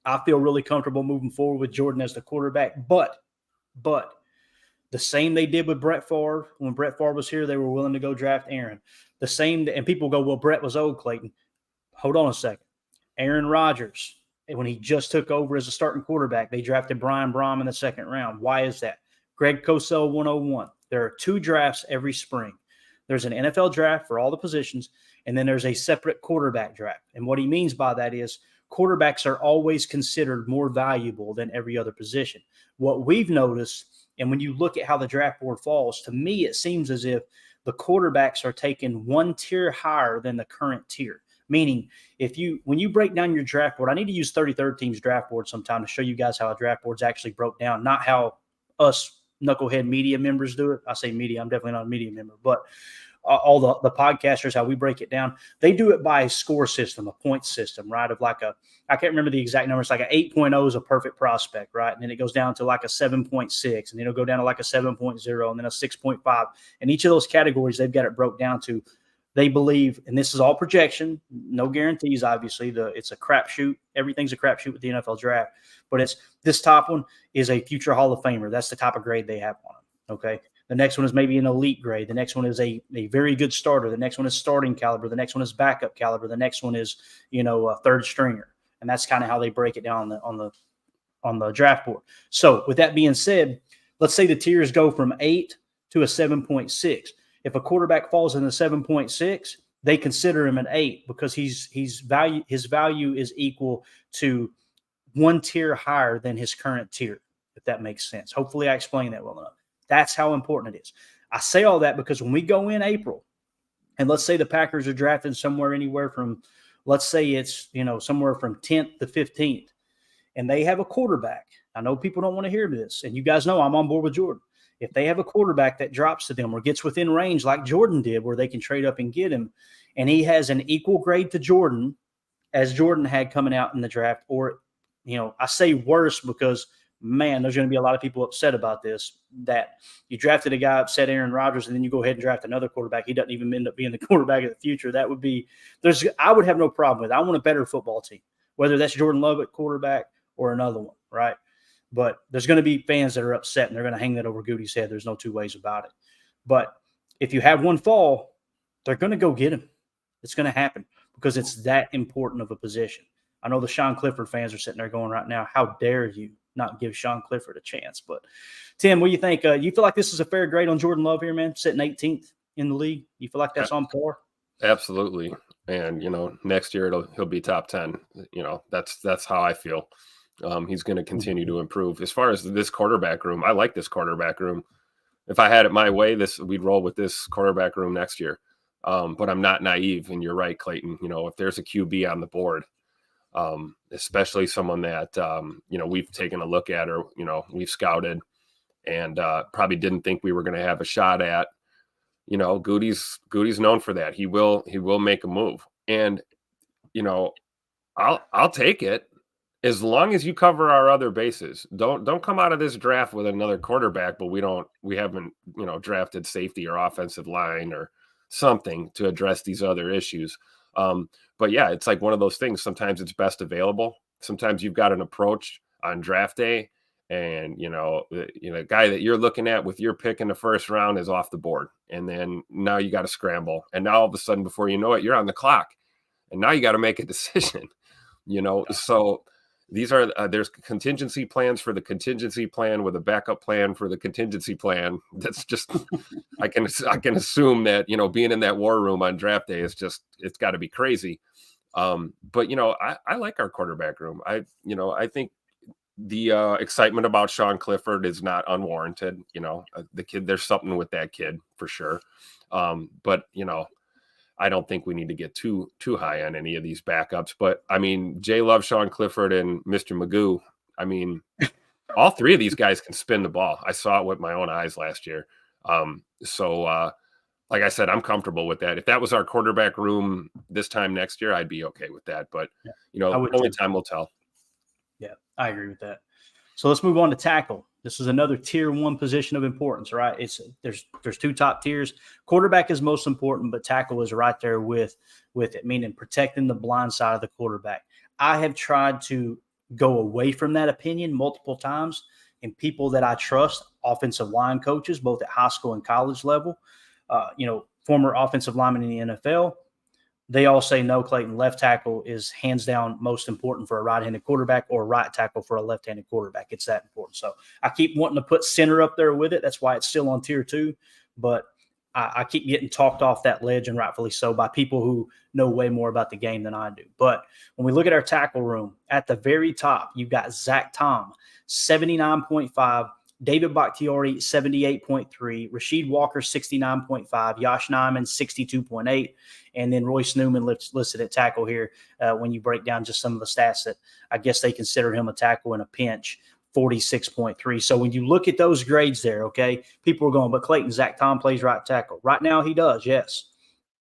I feel really comfortable moving forward with Jordan as the quarterback, but the same they did with Brett Favre. When Brett Favre was here, they were willing to go draft Aaron. The same, and people go, well, Brett was old, Clayton. Hold on a second. Aaron Rodgers, when he just took over as a starting quarterback, they drafted Brian Brom in the second round. Why is that? Greg Cosell 101. There are 2 drafts every spring. There's an NFL draft for all the positions, and then there's a separate quarterback draft. And what he means by that is quarterbacks are always considered more valuable than every other position. What we've noticed, and when you look at how the draft board falls, to me, it seems as if the quarterbacks are taken 1 tier higher than the current tier. Meaning, when you break down your draft board, I need to use 33rd Team's draft board sometime to show you guys how a draft board's actually broke down, not how us knucklehead media members do it. I say media. I'm definitely not a media member, but all the podcasters, how we break it down, they do it by a score system, a point system, right? Of like I can't remember the exact number. It's like an 8.0 is a perfect prospect, right? And then it goes down to like a 7.6, and then it'll go down to like a 7.0, and then a 6.5. And each of those categories, they've got it broke down to, they believe, and this is all projection, no guarantees, obviously. It's a crapshoot. Everything's a crapshoot with the NFL draft. But it's this top one is a future Hall of Famer. That's the type of grade they have on it, okay? The next one is maybe an elite grade. The next one is a very good starter. The next one is starting caliber. The next one is backup caliber. The next one is, a third stringer. And that's kind of how they break it down on the draft board. So with that being said, let's say the tiers go from 8 to a 7.6. If a quarterback falls in the 7.6, they consider him an 8 because his value is equal to one tier higher than his current tier, if that makes sense. Hopefully I explained that well enough. That's how important it is. I say all that because when we go in April, and let's say the Packers are drafted somewhere anywhere from, let's say it's, somewhere from 10th to 15th, and they have a quarterback. I know people don't want to hear this, and you guys know I'm on board with Jordan. If they have a quarterback that drops to them or gets within range like Jordan did, where they can trade up and get him, and he has an equal grade to Jordan as Jordan had coming out in the draft, or, I say worse because, man, there's going to be a lot of people upset about this, that you drafted a guy upset Aaron Rodgers, and then you go ahead and draft another quarterback. He doesn't even end up being the quarterback of the future. That would be I would have no problem with it. I want a better football team, whether that's Jordan Love at quarterback or another one, right? But there's going to be fans that are upset, and they're going to hang that over Goody's head. There's no two ways about it. But if you have one fall, they're going to go get him. It's going to happen because it's that important of a position. I know the Sean Clifford fans are sitting there going right now, how dare you not give Sean Clifford a chance? But, Tim, what do you think? You feel like this is a fair grade on Jordan Love here, man, sitting 18th in the league? You feel like that's on par? Absolutely. And, next year he'll be top 10. That's how I feel. He's going to continue to improve. As far as this quarterback room, I like this quarterback room. If I had it my way, we'd roll with this quarterback room next year. But I'm not naive, and you're right, Clayton. If there's a QB on the board, especially someone that we've taken a look at, or we've scouted and probably didn't think we were going to have a shot at. Goody's known for that. He will make a move, and I'll take it. As long as you cover our other bases, don't come out of this draft with another quarterback, but we haven't drafted safety or offensive line or something to address these other issues. But yeah, it's like one of those things. Sometimes it's best available. Sometimes you've got an approach on draft day, and the guy that you're looking at with your pick in the first round is off the board, and then now you got to scramble, and now all of a sudden, before you know it, you're on the clock, and now you got to make a decision. So. These are there's contingency plans for the contingency plan with a backup plan for the contingency plan. That's just I can assume that being in that war room on draft day is just it's got to be crazy. But I like our quarterback room. I think the excitement about Sean Clifford is not unwarranted. The kid, there's something with that kid for sure. But I don't think we need to get too high on any of these backups. But I mean, Jay Love, Sean Clifford, and Mr. Magoo. I mean, all three of these guys can spin the ball. I saw it with my own eyes last year. So like I said, I'm comfortable with that. If that was our quarterback room this time next year, I'd be okay with that. But only time will tell. Yeah, I agree with that. So let's move on to tackle. This is another tier 1 position of importance, right? There's 2 top tiers. Quarterback is most important, but tackle is right there with it, meaning protecting the blind side of the quarterback. I have tried to go away from that opinion multiple times, and people that I trust, offensive line coaches, both at high school and college level, former offensive linemen in the NFL, they all say, no, Clayton, left tackle is hands down most important for a right-handed quarterback, or right tackle for a left-handed quarterback. It's that important. So I keep wanting to put center up there with it. That's why it's still on tier 2. But I keep getting talked off that ledge, and rightfully so, by people who know way more about the game than I do. But when we look at our tackle room, at the very top, you've got Zach Tom, 79.5, David Bakhtiari, 78.3, Rasheed Walker, 69.5, Yosh Nijman, 62.8, and then Royce Newman listed at tackle here when you break down just some of the stats that I guess they consider him a tackle in a pinch. 46.3. So when you look at those grades there, okay, people are going, but Clayton, Zach Tom plays right tackle. Right now he does, yes.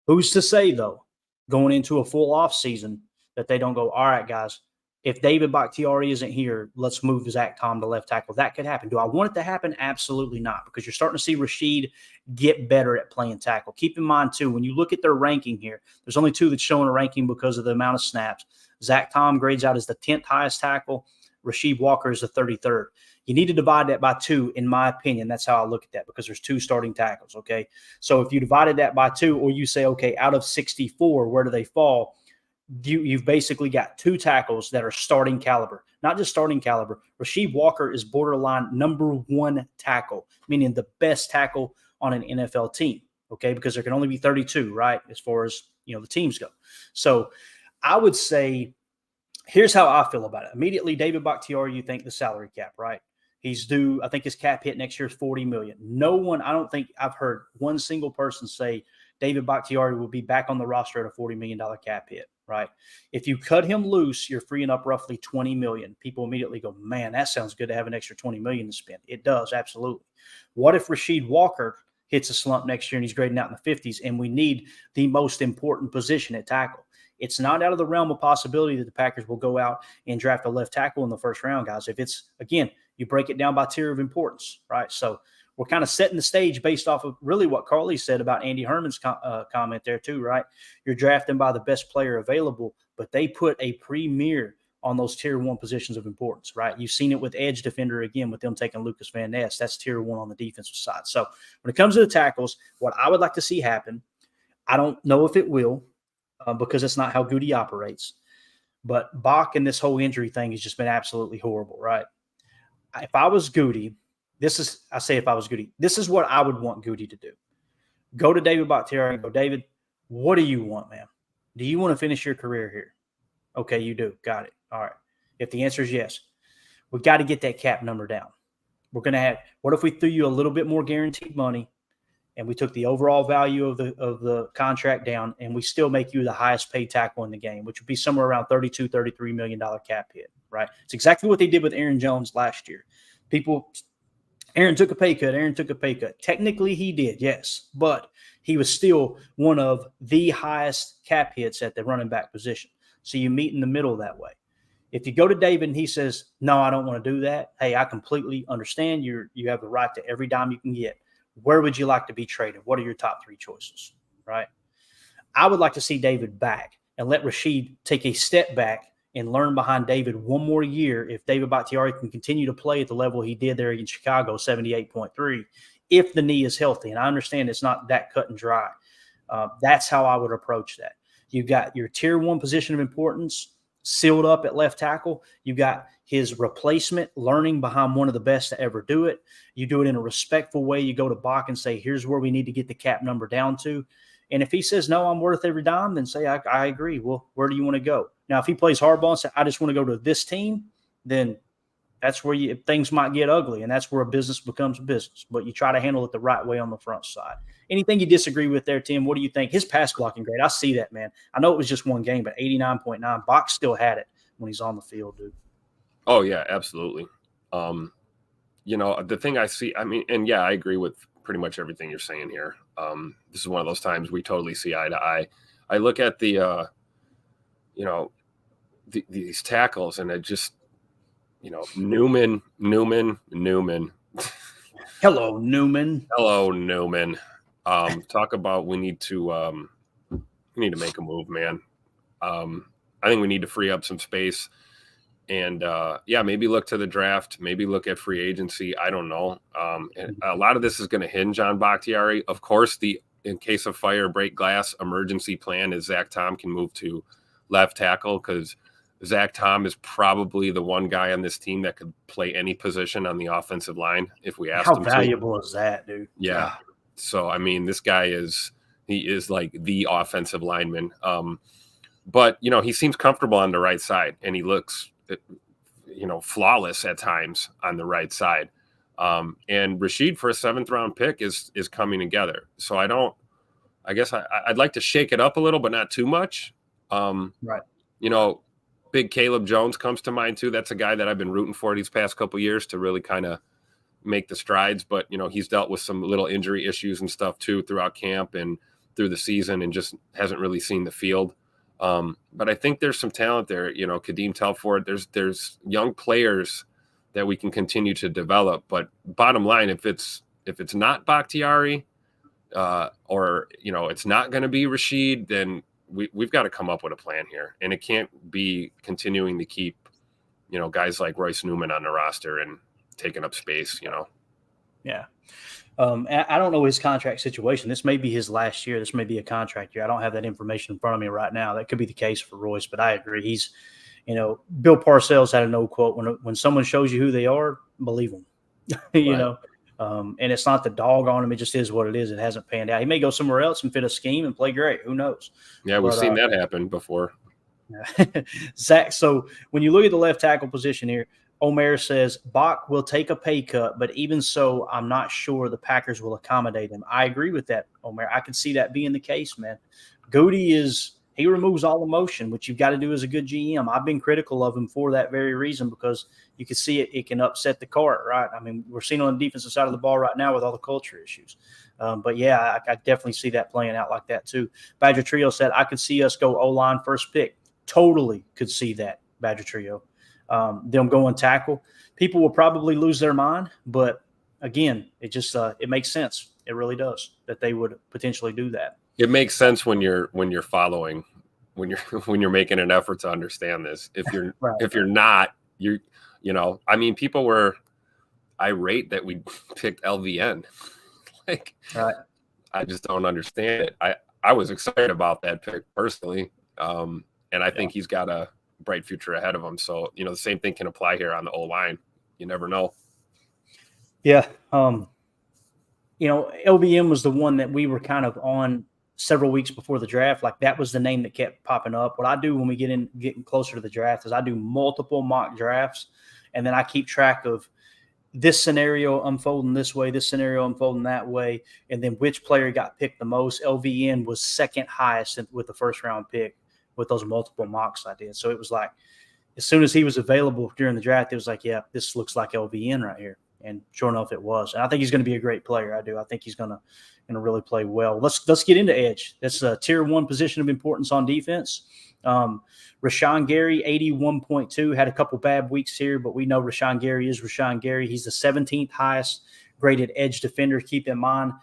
Who's to say, though, going into a full off season that they don't go, all right, guys, if David Bakhtiari isn't here, let's move Zach Tom to left tackle. That could happen. Do I want it to happen? Absolutely not, because you're starting to see Rashid get better at playing tackle. Keep in mind, too, when you look at their ranking here, there's only 2 that's showing a ranking because of the amount of snaps. Zach Tom grades out as the 10th highest tackle. Rasheed Walker is the 33rd. You need to divide that by 2, in my opinion. That's how I look at that, because there's 2 starting tackles, okay? So if you divided that by 2, or you say, okay, out of 64, where do they fall? You've basically got 2 tackles that are starting caliber. Not just starting caliber. Rasheed Walker is borderline number 1 tackle, meaning the best tackle on an NFL team, okay? Because there can only be 32, right, as far as, the teams go. So I would say, here's how I feel about it. Immediately, David Bakhtiari, you think the salary cap, right? He's due, I think his cap hit next year is $40 million. No one, I don't think I've heard one single person say David Bakhtiari will be back on the roster at a $40 million cap hit, right? If you cut him loose, you're freeing up roughly $20 million. People immediately go, man, that sounds good to have an extra $20 million to spend. It does, absolutely. What if Rasheed Walker hits a slump next year and he's grading out in the 50s, and we need the most important position at tackle? It's not out of the realm of possibility that the Packers will go out and draft a left tackle in the first round, guys. If it's, again, you break it down by tier of importance, right? So we're kind of setting the stage based off of really what Carly said about Andy Herman's comment there too, right? You're drafting by the best player available, but they put a premier on those tier 1 positions of importance, right? You've seen it with edge defender again with them taking Lucas Van Ness. That's tier 1 on the defensive side. So when it comes to the tackles, what I would like to see happen, I don't know if it will, because it's not how Goody operates. But Bach and this whole injury thing has just been absolutely horrible, right? If I was Goody, this is what I would want Goody to do. Go to David Bakhtiari and go, David, what do you want, man? Do you want to finish your career here? Okay, you do. Got it. All right. If the answer is yes, we got to get that cap number down. We're going to have – what if we threw you a little bit more guaranteed money, and we took the overall value of the contract down, and we still make you the highest paid tackle in the game, which would be somewhere around $32, $33 million cap hit, right? It's exactly what they did with Aaron Jones last year. Aaron took a pay cut. Technically he did, yes, but he was still one of the highest cap hits at the running back position. So you meet in the middle that way. If you go to David and he says, no, I don't want to do that, hey, I completely understand. You have the right to every dime you can get. Where would you like to be traded? What are your top 3 choices, right? I would like to see David back and let Rasheed take a step back and learn behind David one more year if David Bakhtiari can continue to play at the level he did there in Chicago, 78.3, if the knee is healthy. And I understand it's not that cut and dry. That's how I would approach that. You've got your tier 1 position of importance sealed up at left tackle. You got his replacement learning behind one of the best to ever do it. You do it in a respectful way. You go to Bach and say, here's where we need to get the cap number down to. And if he says, no, I'm worth every dime, then say, I agree. Well, where do you want to go? Now, if he plays hardball and says, I just want to go to this team, then that's where things might get ugly, and that's where a business becomes a business. But you try to handle it the right way on the front side. Anything you disagree with there, Tim? What do you think? His pass blocking grade, I see that, man. I know it was just one game, but 89.9. Bach still had it when he's on the field, dude. Oh, yeah, absolutely. The thing I see, and yeah, I agree with pretty much everything you're saying here. This is one of those times we totally see eye to eye. I look at these tackles, and it just, Newman. Hello, Newman. Talk about we need to make a move, man. I think we need to free up some space, and maybe look to the draft, maybe look at free agency. I don't know. And a lot of this is going to hinge on Bakhtiari. Of course, in case of fire, break glass, emergency plan is Zach Tom can move to left tackle, because Zach Tom is probably the one guy on this team that could play any position on the offensive line if we asked him to. How valuable is that, dude? Yeah. So, this guy is like the offensive lineman. But, he seems comfortable on the right side, and he looks, flawless at times on the right side. And Rasheed, for a 7th round pick, is coming together. So I'd like to shake it up a little, but not too much. Right. Big Caleb Jones comes to mind too. That's a guy that I've been rooting for these past couple of years to really kind of make the strides. But, he's dealt with some little injury issues and stuff too throughout camp and through the season and just hasn't really seen the field. But I think there's some talent there. Kadeem Telford, there's young players that we can continue to develop. But bottom line, if it's not Bakhtiari or, it's not going to be Rashid, then we've got to come up with a plan here. And it can't be continuing to keep, guys like Royce Newman on the roster and taking up space, Yeah. I don't know his contract situation. This may be his last year. This may be a contract year. I don't have that information in front of me right now. That could be the case for Royce, but I agree. He's, Bill Parcells had an old quote, when someone shows you who they are, believe them, and it's not the dog on him. It just is what it is. It hasn't panned out. He may go somewhere else and fit a scheme and play great. Who knows? Yeah, we've seen that happen before. Zach, so when you look at the left tackle position here, Omer says Bach will take a pay cut, but even so, I'm not sure the Packers will accommodate him. I agree with that, Omer. I could see that being the case, man. Goody he removes all emotion, which you've got to do as a good GM. I've been critical of him for that very reason, because you can see it can upset the cart, right? I mean, we're seeing on the defensive side of the ball right now with all the culture issues. But yeah, I definitely see that playing out like that too. Badger Trio said, I could see us go O-line first pick. Totally could see that, Badger Trio. Them going tackle. People will probably lose their mind, but again, it just it makes sense. It really does that they would potentially do that. It makes sense when you're following, when you're making an effort to understand this. If you're right. If you're not, I mean, people were irate that we picked LVN. Like, right. I just don't understand it. I was excited about that pick personally, and I think he's got a bright future ahead of him. So, the same thing can apply here on the O-line. You never know. Yeah. LVM was the one that we were kind of on several weeks before the draft. Like, that was the name that kept popping up. What I do when we getting closer to the draft is I do multiple mock drafts, and then I keep track of this scenario unfolding this way, this scenario unfolding that way, and then which player got picked the most. LVN was second highest with the first round pick with those multiple mocks I did. So it was like, as soon as he was available during the draft, it was like, yeah, this looks like LVN right here. And sure enough, it was. And I think he's going to be a great player. I do. I think he's going to really play well. Let's get into edge. That's a tier 1 position of importance on defense. Rashawn Gary, 81.2, had a couple bad weeks here, but we know Rashawn Gary is Rashawn Gary. He's the 17th highest graded edge defender. Keep in mind,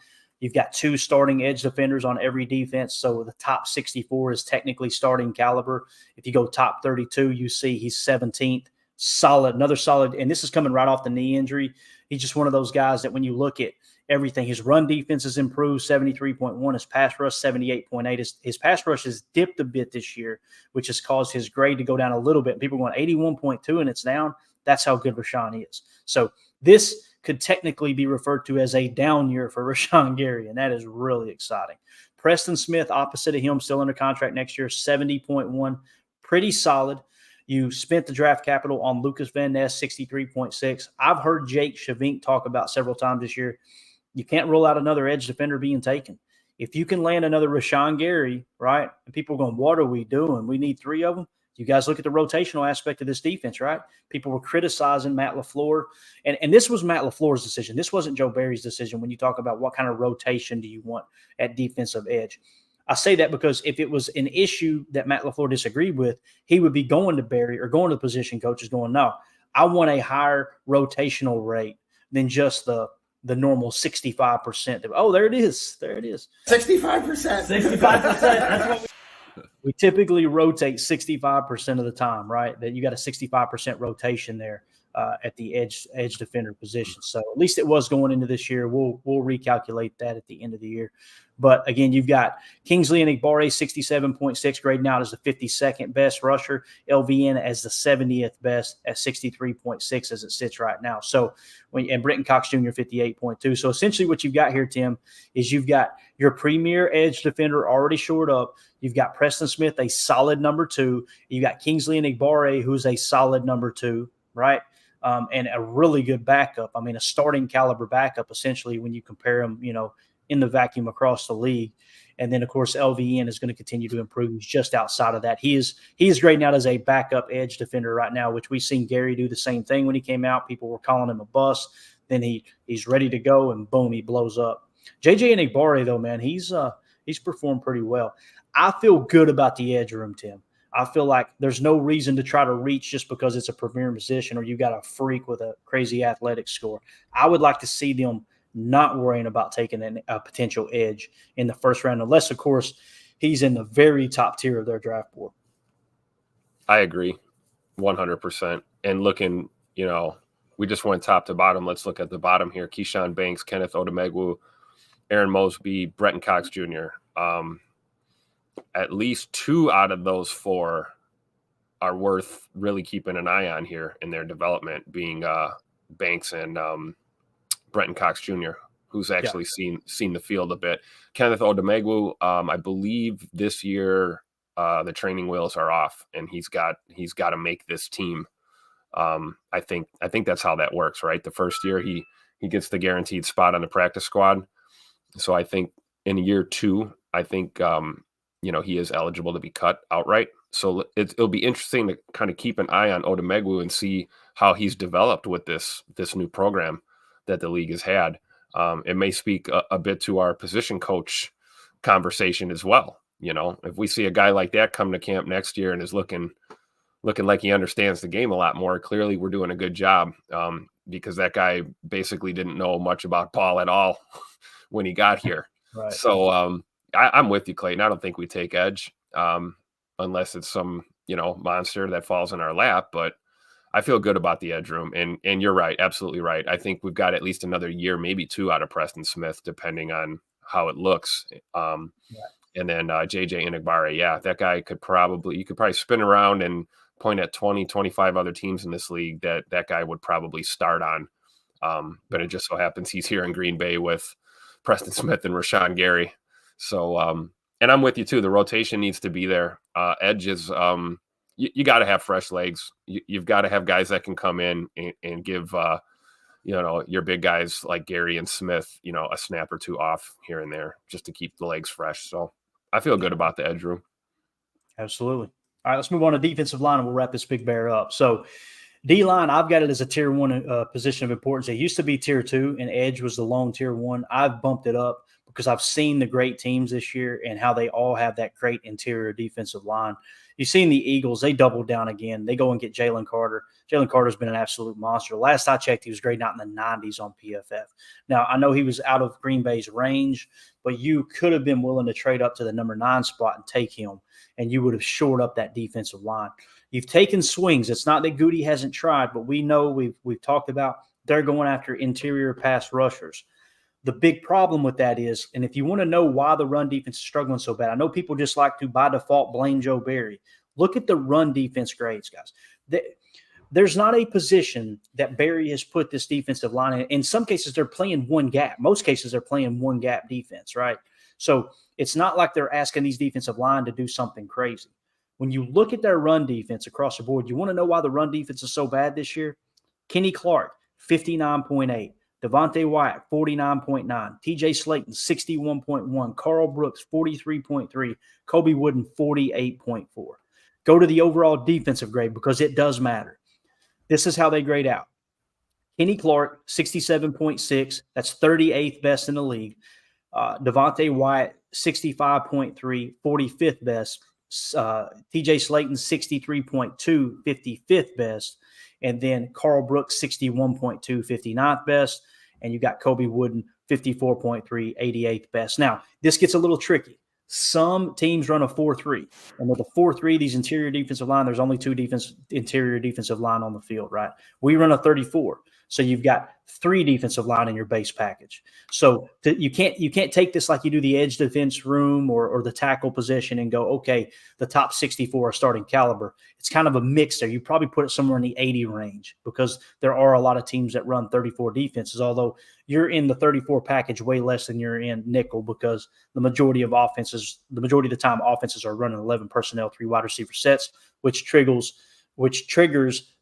you've got 2 starting edge defenders on every defense, so the top 64 is technically starting caliber. If you go top 32, you see he's 17th. Solid, another solid, and this is coming right off the knee injury. He's just one of those guys that when you look at everything, his run defense has improved, 73.1. His pass rush, 78.8. His pass rush has dipped a bit this year, which has caused his grade to go down a little bit. People are going 81.2 and it's down. That's how good Rashawn is. So this could technically be referred to as a down year for Rashawn Gary, and that is really exciting. Preston Smith, opposite of him, still under contract next year, 70.1. Pretty solid. You spent the draft capital on Lucas Van Ness, 63.6. I've heard Jake Shavink talk about several times this year, you can't rule out another edge defender being taken. If you can land another Rashawn Gary, right, and people are going, what are we doing? We need 3 of them. You guys look at the rotational aspect of this defense, right? People were criticizing Matt LaFleur, and this was Matt LaFleur's decision. This wasn't Joe Barry's decision when you talk about what kind of rotation do you want at defensive edge. I say that because if it was an issue that Matt LaFleur disagreed with, he would be going to Barry or going to the position coaches going, no, I want a higher rotational rate than just the normal 65%. Oh, there it is. There it is. 65%. 65%. That's what we typically rotate 65% of the time, right? That you got a 65% rotation there at the edge defender position. So at least it was going into this year. We'll recalculate that at the end of the year. But again, you've got Kingsley and Igbare, 67.6, grading out as the 52nd best rusher. LVN as the 70th best at 63.6 as it sits right now. So and Brenton Cox Jr., 58.2. So essentially what you've got here, Tim, is you've got your premier edge defender already shored up. You've got Preston Smith, a solid number 2. You've got Kingsley and Igbare, who's a solid number 2, right? And a really good backup. I mean, a starting caliber backup, essentially, when you compare them, in the vacuum across the league. And then, of course, LVN is going to continue to improve. He's just outside of that. He is grading out as a backup edge defender right now, which we've seen Gary do the same thing when he came out. People were calling him a bust. Then he's ready to go, and boom, he blows up. JJ Enagbare, though, man, he's performed pretty well. I feel good about the edge room, Tim. I feel like there's no reason to try to reach just because it's a premier position or you got a freak with a crazy athletic score. I would like to see them not worrying about taking a potential edge in the first round, unless, of course, he's in the very top tier of their draft board. I agree 100%. And looking, we just went top to bottom. Let's look at the bottom here. Keyshawn Banks, Kenneth Odumegwu, Aaron Mosby, Bretton Cox Jr. At least 2 out of those 4 are worth really keeping an eye on here in their development, being Banks and Bretton Cox Jr., who's actually seen the field a bit. Kenneth Odumegwu, I believe this year the training wheels are off, and he's got to make this team. I think that's how that works, right? The first year he gets the guaranteed spot on the practice squad. So I think in year 2, I think he is eligible to be cut outright. So it'll be interesting to kind of keep an eye on Odumegwu and see how he's developed with this new program that the league has had. It may speak a bit to our position coach conversation as well. If we see a guy like that come to camp next year and is looking like he understands the game a lot more, clearly we're doing a good job, because that guy basically didn't know much about ball at all when he got here. Right. So I'm with you, Clayton. I don't think we take edge unless it's some, monster that falls in our lap, but I feel good about the edge room, and you're right, absolutely right. I think we've got at least another year, maybe 2 out of Preston Smith, depending on how it looks. And then JJ Enagbare, that guy you could probably spin around and point at 20, 25 other teams in this league that guy would probably start on. But it just so happens he's here in Green Bay with Preston Smith and Rashawn Gary. So, and I'm with you too. The rotation needs to be there. Edge is, you got to have fresh legs. You've got to have guys that can come in and give, your big guys like Gary and Smith, a snap or 2 off here and there just to keep the legs fresh. So I feel good about the edge room. Absolutely. All right, let's move on to defensive line, and we'll wrap this big bear up. So D-line, I've got it as a tier 1 position of importance. It used to be tier 2, and edge was the lone tier 1. I've bumped it up because I've seen the great teams this year and how they all have that great interior defensive line. You've seen the Eagles, they doubled down again. They go and get Jalen Carter. Jalen Carter's been an absolute monster. Last I checked, he was grading out in the 90s on PFF. Now, I know he was out of Green Bay's range, but you could have been willing to trade up to the number 9 spot and take him, and you would have shored up that defensive line. You've taken swings. It's not that Goody hasn't tried, but we know we've talked about they're going after interior pass rushers. The big problem with that is, and if you want to know why the run defense is struggling so bad, I know people just like to, by default, blame Joe Barry. Look at the run defense grades, guys. There's not a position that Barry has put this defensive line in. In some cases, they're playing one gap. Most cases, they're playing one gap defense, right? So it's not like they're asking these defensive line to do something crazy. When you look at their run defense across the board, you want to know why the run defense is so bad this year? Kenny Clark, 59.8. Devontae Wyatt, 49.9. TJ Slayton, 61.1. Carl Brooks, 43.3. Kobe Wooden, 48.4. Go to the overall defensive grade because it does matter. This is how they grade out. Kenny Clark, 67.6. That's 38th best in the league. Devontae Wyatt, 65.3, 45th best. TJ Slayton, 63.2, 55th best. And then Carl Brooks, 61.2, 59th best. And you got Kobe Wooden, 54.3, 88th best. Now, this gets a little tricky. Some teams run a 4-3. And with a 4-3, these interior defensive line, there's only 2 interior defensive line on the field, right? We run a 34. So you've got 3 defensive line in your base package. So you can't take this like you do the edge defense room or the tackle position and go, okay, the top 64 are starting caliber. It's kind of a mix there. You probably put it somewhere in the 80 range because there are a lot of teams that run 34 defenses, although you're in the 34 package way less than you're in nickel because the majority of the time offenses are running 11 personnel, 3 wide receiver sets, which triggers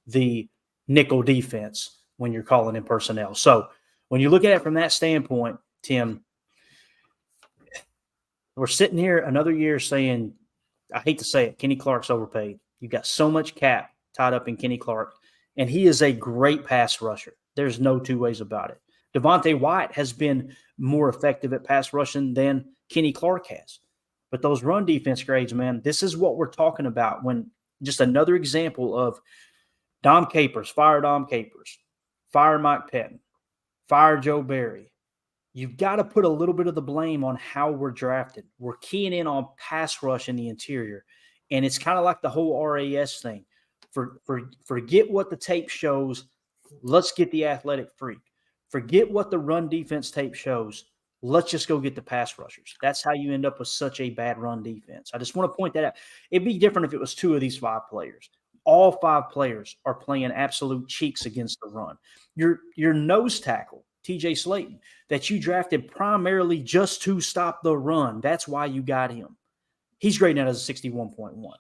the nickel defense when you're calling in personnel. So when you look at it from that standpoint, Tim, we're sitting here another year saying, I hate to say it, Kenny Clark's overpaid. You've got so much cap tied up in Kenny Clark, and he is a great pass rusher. There's no two ways about it. Devontae White has been more effective at pass rushing than Kenny Clark has. But those run defense grades, man, this is what we're talking about. When just another example of Dom Capers, fire Dom Capers, fire Mike Pettin, fire Joe Barry. You've got to put a little bit of the blame on how we're drafted. We're keying in on pass rush in the interior. And it's kind of like the whole RAS thing. Forget what the tape shows. Let's get the athletic freak. Forget what the run defense tape shows. Let's just go get the pass rushers. That's how you end up with such a bad run defense. I just want to point that out. It'd be different if it was 2 of these 5 players. All 5 players are playing absolute cheeks against the run. Your nose tackle, TJ Slayton, that you drafted primarily just to stop the run. That's why you got him. He's grading out as a 61.1.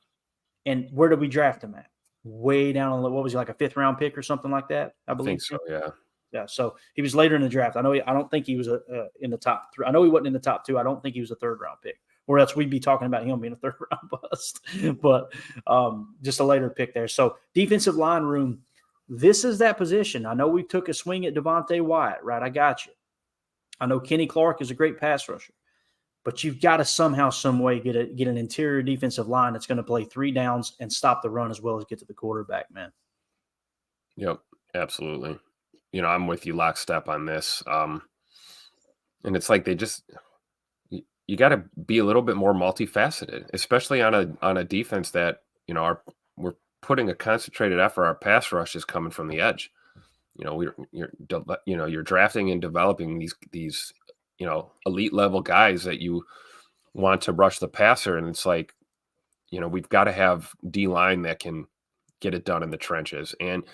And where did we draft him at? Way down on, what was he, like a 5th round pick or something like that? I believe. I think so, yeah. Yeah, so he was later in the draft. I don't think he was in the top 3. I know he wasn't in the top 2. I don't think he was a 3rd round pick, or else we'd be talking about him being a 3rd round bust. But just a later pick there. So defensive line room, this is that position. I know we took a swing at Devontae Wyatt, right? I got you. I know Kenny Clark is a great pass rusher, but you've got to somehow, some way get an interior defensive line that's going to play 3 downs and stop the run as well as get to the quarterback, man. Yep, absolutely. I'm with you lockstep on this. And it's like you got to be a little bit more multifaceted, especially on a defense that, we're putting a concentrated effort. Our pass rush is coming from the edge. You're drafting and developing these elite level guys that you want to rush the passer. And it's like, we've got to have D-line that can get it done in the trenches. And,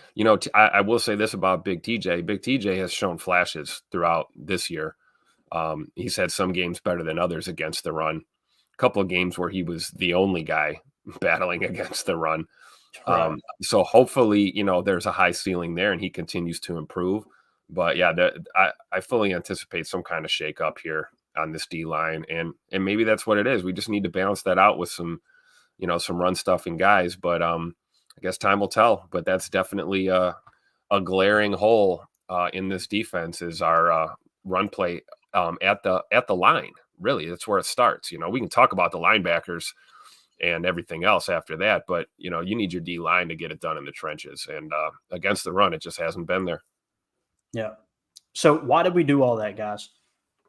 I will say this about Big TJ. Big TJ has shown flashes throughout this year. He's had some games better than others against the run. A couple of games where he was the only guy battling against the run. Right. So hopefully, there's a high ceiling there and he continues to improve. But yeah, I fully anticipate some kind of shakeup here on this D line. And maybe that's what it is. We just need to balance that out with some run stuffing guys. But I guess time will tell, but that's definitely a glaring hole in this defense is our run play at the line. Really, that's where it starts. We can talk about the linebackers and everything else after that, but you need your D line to get it done in the trenches. And against the run, it just hasn't been there. Yeah. So why did we do all that, guys?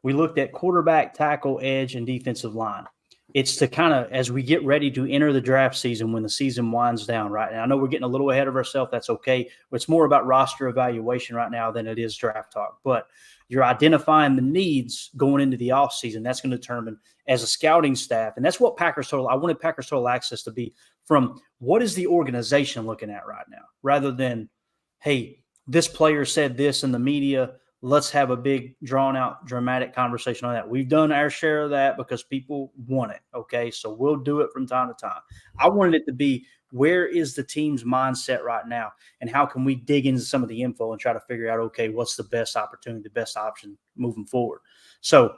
We looked at quarterback, tackle, edge, and defensive line. It's to kind of, as we get ready to enter the draft season, when the season winds down, right? And I know we're getting a little ahead of ourselves. That's okay. It's more about roster evaluation right now than it is draft talk. But you're identifying the needs going into the offseason. That's going to determine as a scouting staff. And that's what I wanted Packers Total Access to be from what is the organization looking at right now, rather than, hey, this player said this in the media. Let's have a big, drawn-out, dramatic conversation on that. We've done our share of that because people want it, okay? So we'll do it from time to time. I wanted it to be, where is the team's mindset right now, and how can we dig into some of the info and try to figure out, okay, what's the best opportunity, the best option moving forward? So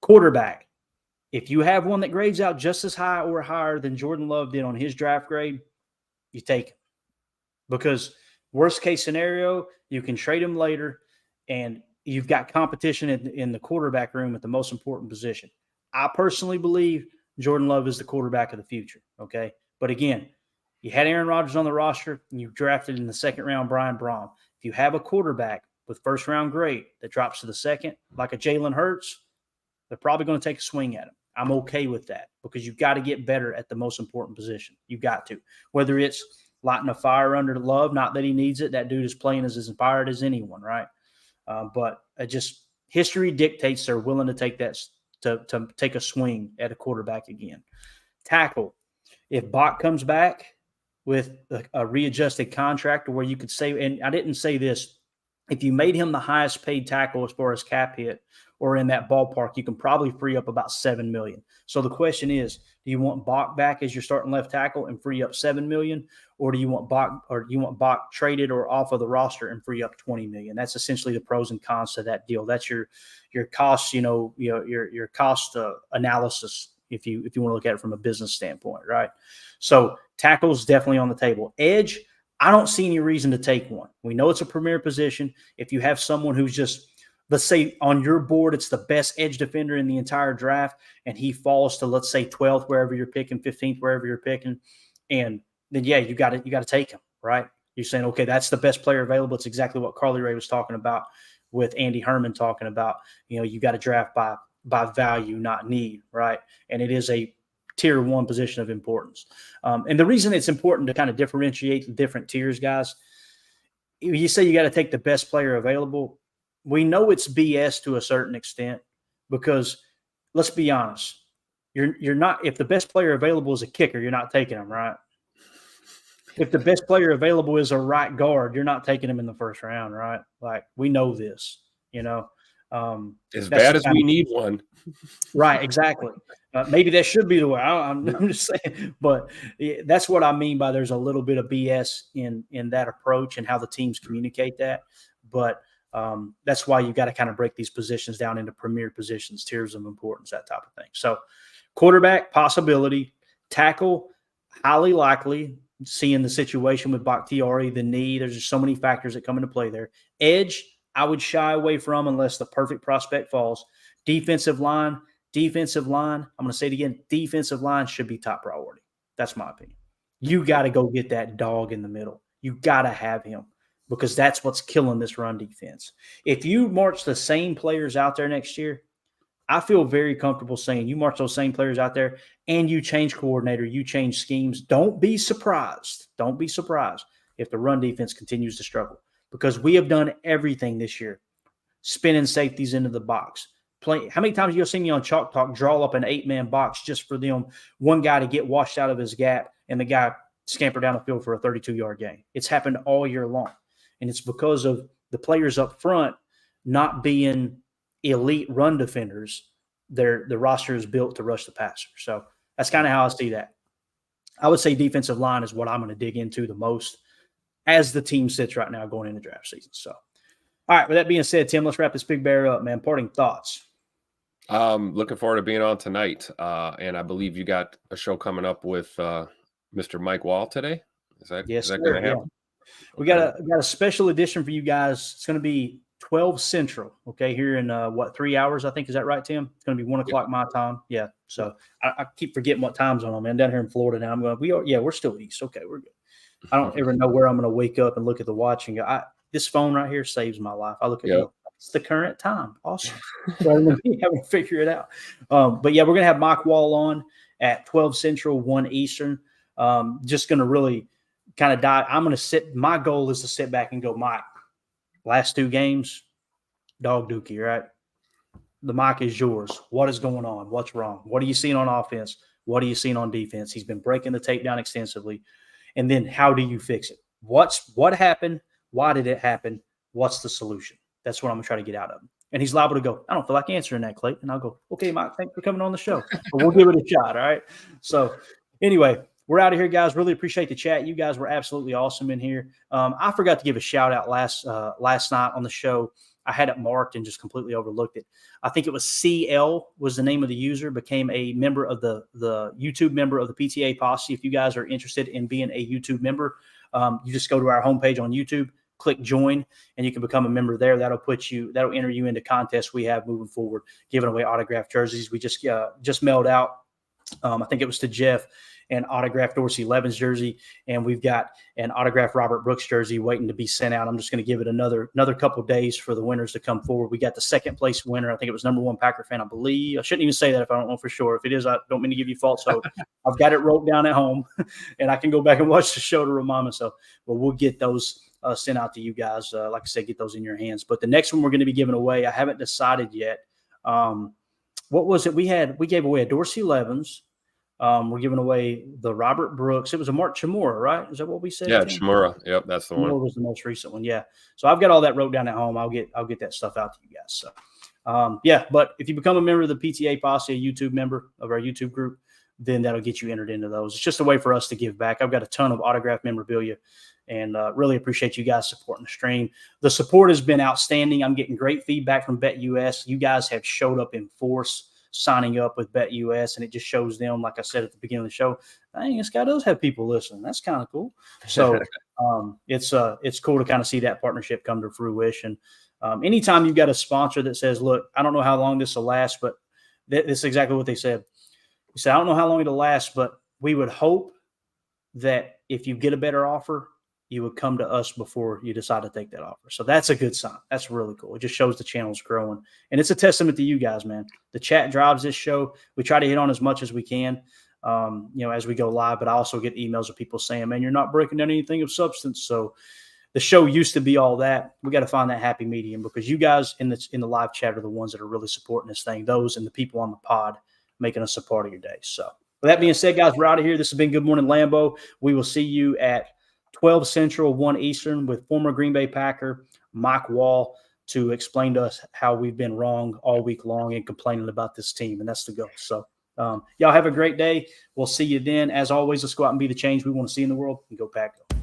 quarterback, if you have one that grades out just as high or higher than Jordan Love did on his draft grade, you take it. Because worst-case scenario, you can trade him later, and you've got competition in the quarterback room at the most important position. I personally believe Jordan Love is the quarterback of the future, okay? But again, you had Aaron Rodgers on the roster, and you drafted in the 2nd round Brian Braun. If you have a quarterback with 1st round grade that drops to the 2nd, like a Jalen Hurts, they're probably going to take a swing at him. I'm okay with that because you've got to get better at the most important position. You've got to. Whether it's lighting a fire under Love, not that he needs it. That dude is playing as inspired as anyone, right? But just history dictates they're willing to take that to take a swing at a quarterback again. Tackle. If Bach comes back with a readjusted contract where you could say, and I didn't say this, if you made him the highest paid tackle as far as cap hit or in that ballpark, you can probably free up about $7 million. So the question is, do you want Bach back as your starting left tackle and free up $7 million, or do you want Bach traded or off of the roster and free up $20 million? That's essentially the pros and cons to that deal. That's your cost, your cost analysis if you want to look at it from a business standpoint, right? So tackle's definitely on the table. Edge, I don't see any reason to take one. We know it's a premier position. If you have someone who's just, let's say on your board, it's the best edge defender in the entire draft, and he falls to, let's say, 12th, wherever you're picking, 15th, wherever you're picking, and then, yeah, you got to take him, right? You're saying, okay, that's the best player available. It's exactly what Carly Ray was talking about with Andy Herman talking about, you got to draft by value, not need, right? And it is a tier 1 position of importance. And the reason it's important to kind of differentiate the different tiers, guys, you say you got to take the best player available. We know it's BS to a certain extent because let's be honest, you're not, if the best player available is a kicker, you're not taking him, right? If the best player available is a right guard, you're not taking him in the first round, right? Like, we know this, as bad as we need one. Right, exactly. Maybe that should be the way. I'm just saying, but that's what I mean by there's a little bit of BS in that approach and how the teams communicate that. But that's why you got to kind of break these positions down into premier positions, tiers of importance, that type of thing. So quarterback, possibility. Tackle, highly likely, seeing the situation with Bakhtiari, the knee. There's just so many factors that come into play there. Edge, I would shy away from unless the perfect prospect falls. Defensive line, I'm going to say it again, defensive line should be top priority. That's my opinion. You got to go get that dog in the middle. You got to have him because that's what's killing this run defense. If you march the same players out there next year, I feel very comfortable saying you march those same players out there and you change coordinator, you change schemes. Don't be surprised. Don't be surprised if the run defense continues to struggle because we have done everything this year, spinning safeties into the box. How many times you'll see me on Chalk Talk draw up an 8-man box just for them, one guy to get washed out of his gap and the guy scamper down the field for a 32-yard gain. It's happened all year long. And it's because of the players up front not being elite run defenders. The roster is built to rush the passer. So that's kind of how I see that. I would say defensive line is what I'm going to dig into the most as the team sits right now going into draft season. So, all right, with that being said, Tim, let's wrap this big bear up, man. Parting thoughts. Looking forward to being on tonight. And I believe you got a show coming up with Mr. Mike Wall today. Is that going to happen? Yeah. We got a special edition for you guys. It's going to be 12 Central, okay, here in 3 hours, I think. Is that right, Tim? It's going to be 1 o'clock my time. Yeah. So I keep forgetting what time zone I'm in. Down here in Florida now. We're still east. Okay, we're good. I don't ever know where I'm going to wake up and look at the watch and go, this phone right here saves my life. I look at it. It's the current time. Awesome. Rather than me having to figure it out. But yeah, we're going to have Mike Wall on at 12 Central, 1 Eastern. Just going to really kind of dive. My goal is to sit back and go, Mike, last 2 games, dog dookie, right? The mic is yours. What is going on? What's wrong? What are you seeing on offense? What are you seeing on defense? He's been breaking the tape down extensively. And then how do you fix it? What happened? Why did it happen? What's the solution? That's what I'm going to try to get out of him. And he's liable to go, I don't feel like answering that, Clayton. And I'll go, okay, Mike, thanks for coming on the show. But we'll give it a shot, all right? So anyway, we're out of here, guys. Really appreciate the chat. You guys were absolutely awesome in here. I forgot to give a shout-out last night on the show. I had it marked and just completely overlooked it. I think it was CL was the name of the user, became a member of the YouTube member of the PTA Posse. If you guys are interested in being a YouTube member, you just go to our homepage on YouTube, click join, and you can become a member there. That'll enter you into contests we have moving forward, giving away autographed jerseys. We just mailed out, I think it was to Jeff, an autographed Dorsey Levens jersey, and we've got an autographed Robert Brooks jersey waiting to be sent out. I'm just going to give it another couple days for the winners to come forward. We got the second place winner. I think it was number 1 Packer fan, I believe. I shouldn't even say that if I don't know for sure. If it is, I don't mean to give you false hope. I've got it wrote down at home, and I can go back and watch the show to remind myself. But we'll get those sent out to you guys. Like I said, get those in your hands. But the next one we're going to be giving away, I haven't decided yet. What was it? We gave away a Dorsey Levens. We're giving away the Robert Brooks. It was a Mark Chimura, right? Is that what we said? Yeah, Chimura. Yep, that's the one. Chimura was the most recent one. Yeah. So I've got all that wrote down at home. I'll get that stuff out to you guys. So, yeah. But if you become a member of the PTA Posse, a YouTube member of our YouTube group, then that'll get you entered into those. It's just a way for us to give back. I've got a ton of autographed memorabilia, and really appreciate you guys supporting the stream. The support has been outstanding. I'm getting great feedback from BetUS. You guys have showed up in force. signing up with BetUS, and it just shows them, like I said at the beginning of the show, dang, this guy does have people listening. That's kind of cool. So it's cool to kind of see that partnership come to fruition. Anytime you've got a sponsor that says, look, I don't know how long this will last, but this is exactly what they said. He said, I don't know how long it'll last, but we would hope that if you get a better offer, you would come to us before you decide to take that offer. So that's a good sign. That's really cool. It just shows the channel's growing. And it's a testament to you guys, man. The chat drives this show. We try to hit on as much as we can, as we go live. But I also get emails of people saying, man, you're not breaking down anything of substance. So the show used to be all that. We got to find that happy medium, because you guys in the live chat are the ones that are really supporting this thing. Those and the people on the pod making us a part of your day. So with that being said, guys, we're out of here. This has been Good Morning Lambeau. We will see you at 12 Central, 1 Eastern with former Green Bay Packer Mike Wall to explain to us how we've been wrong all week long and complaining about this team. And that's the goal. So y'all have a great day. We'll see you then. As always, let's go out and be the change we want to see in the world, and go Pack Go.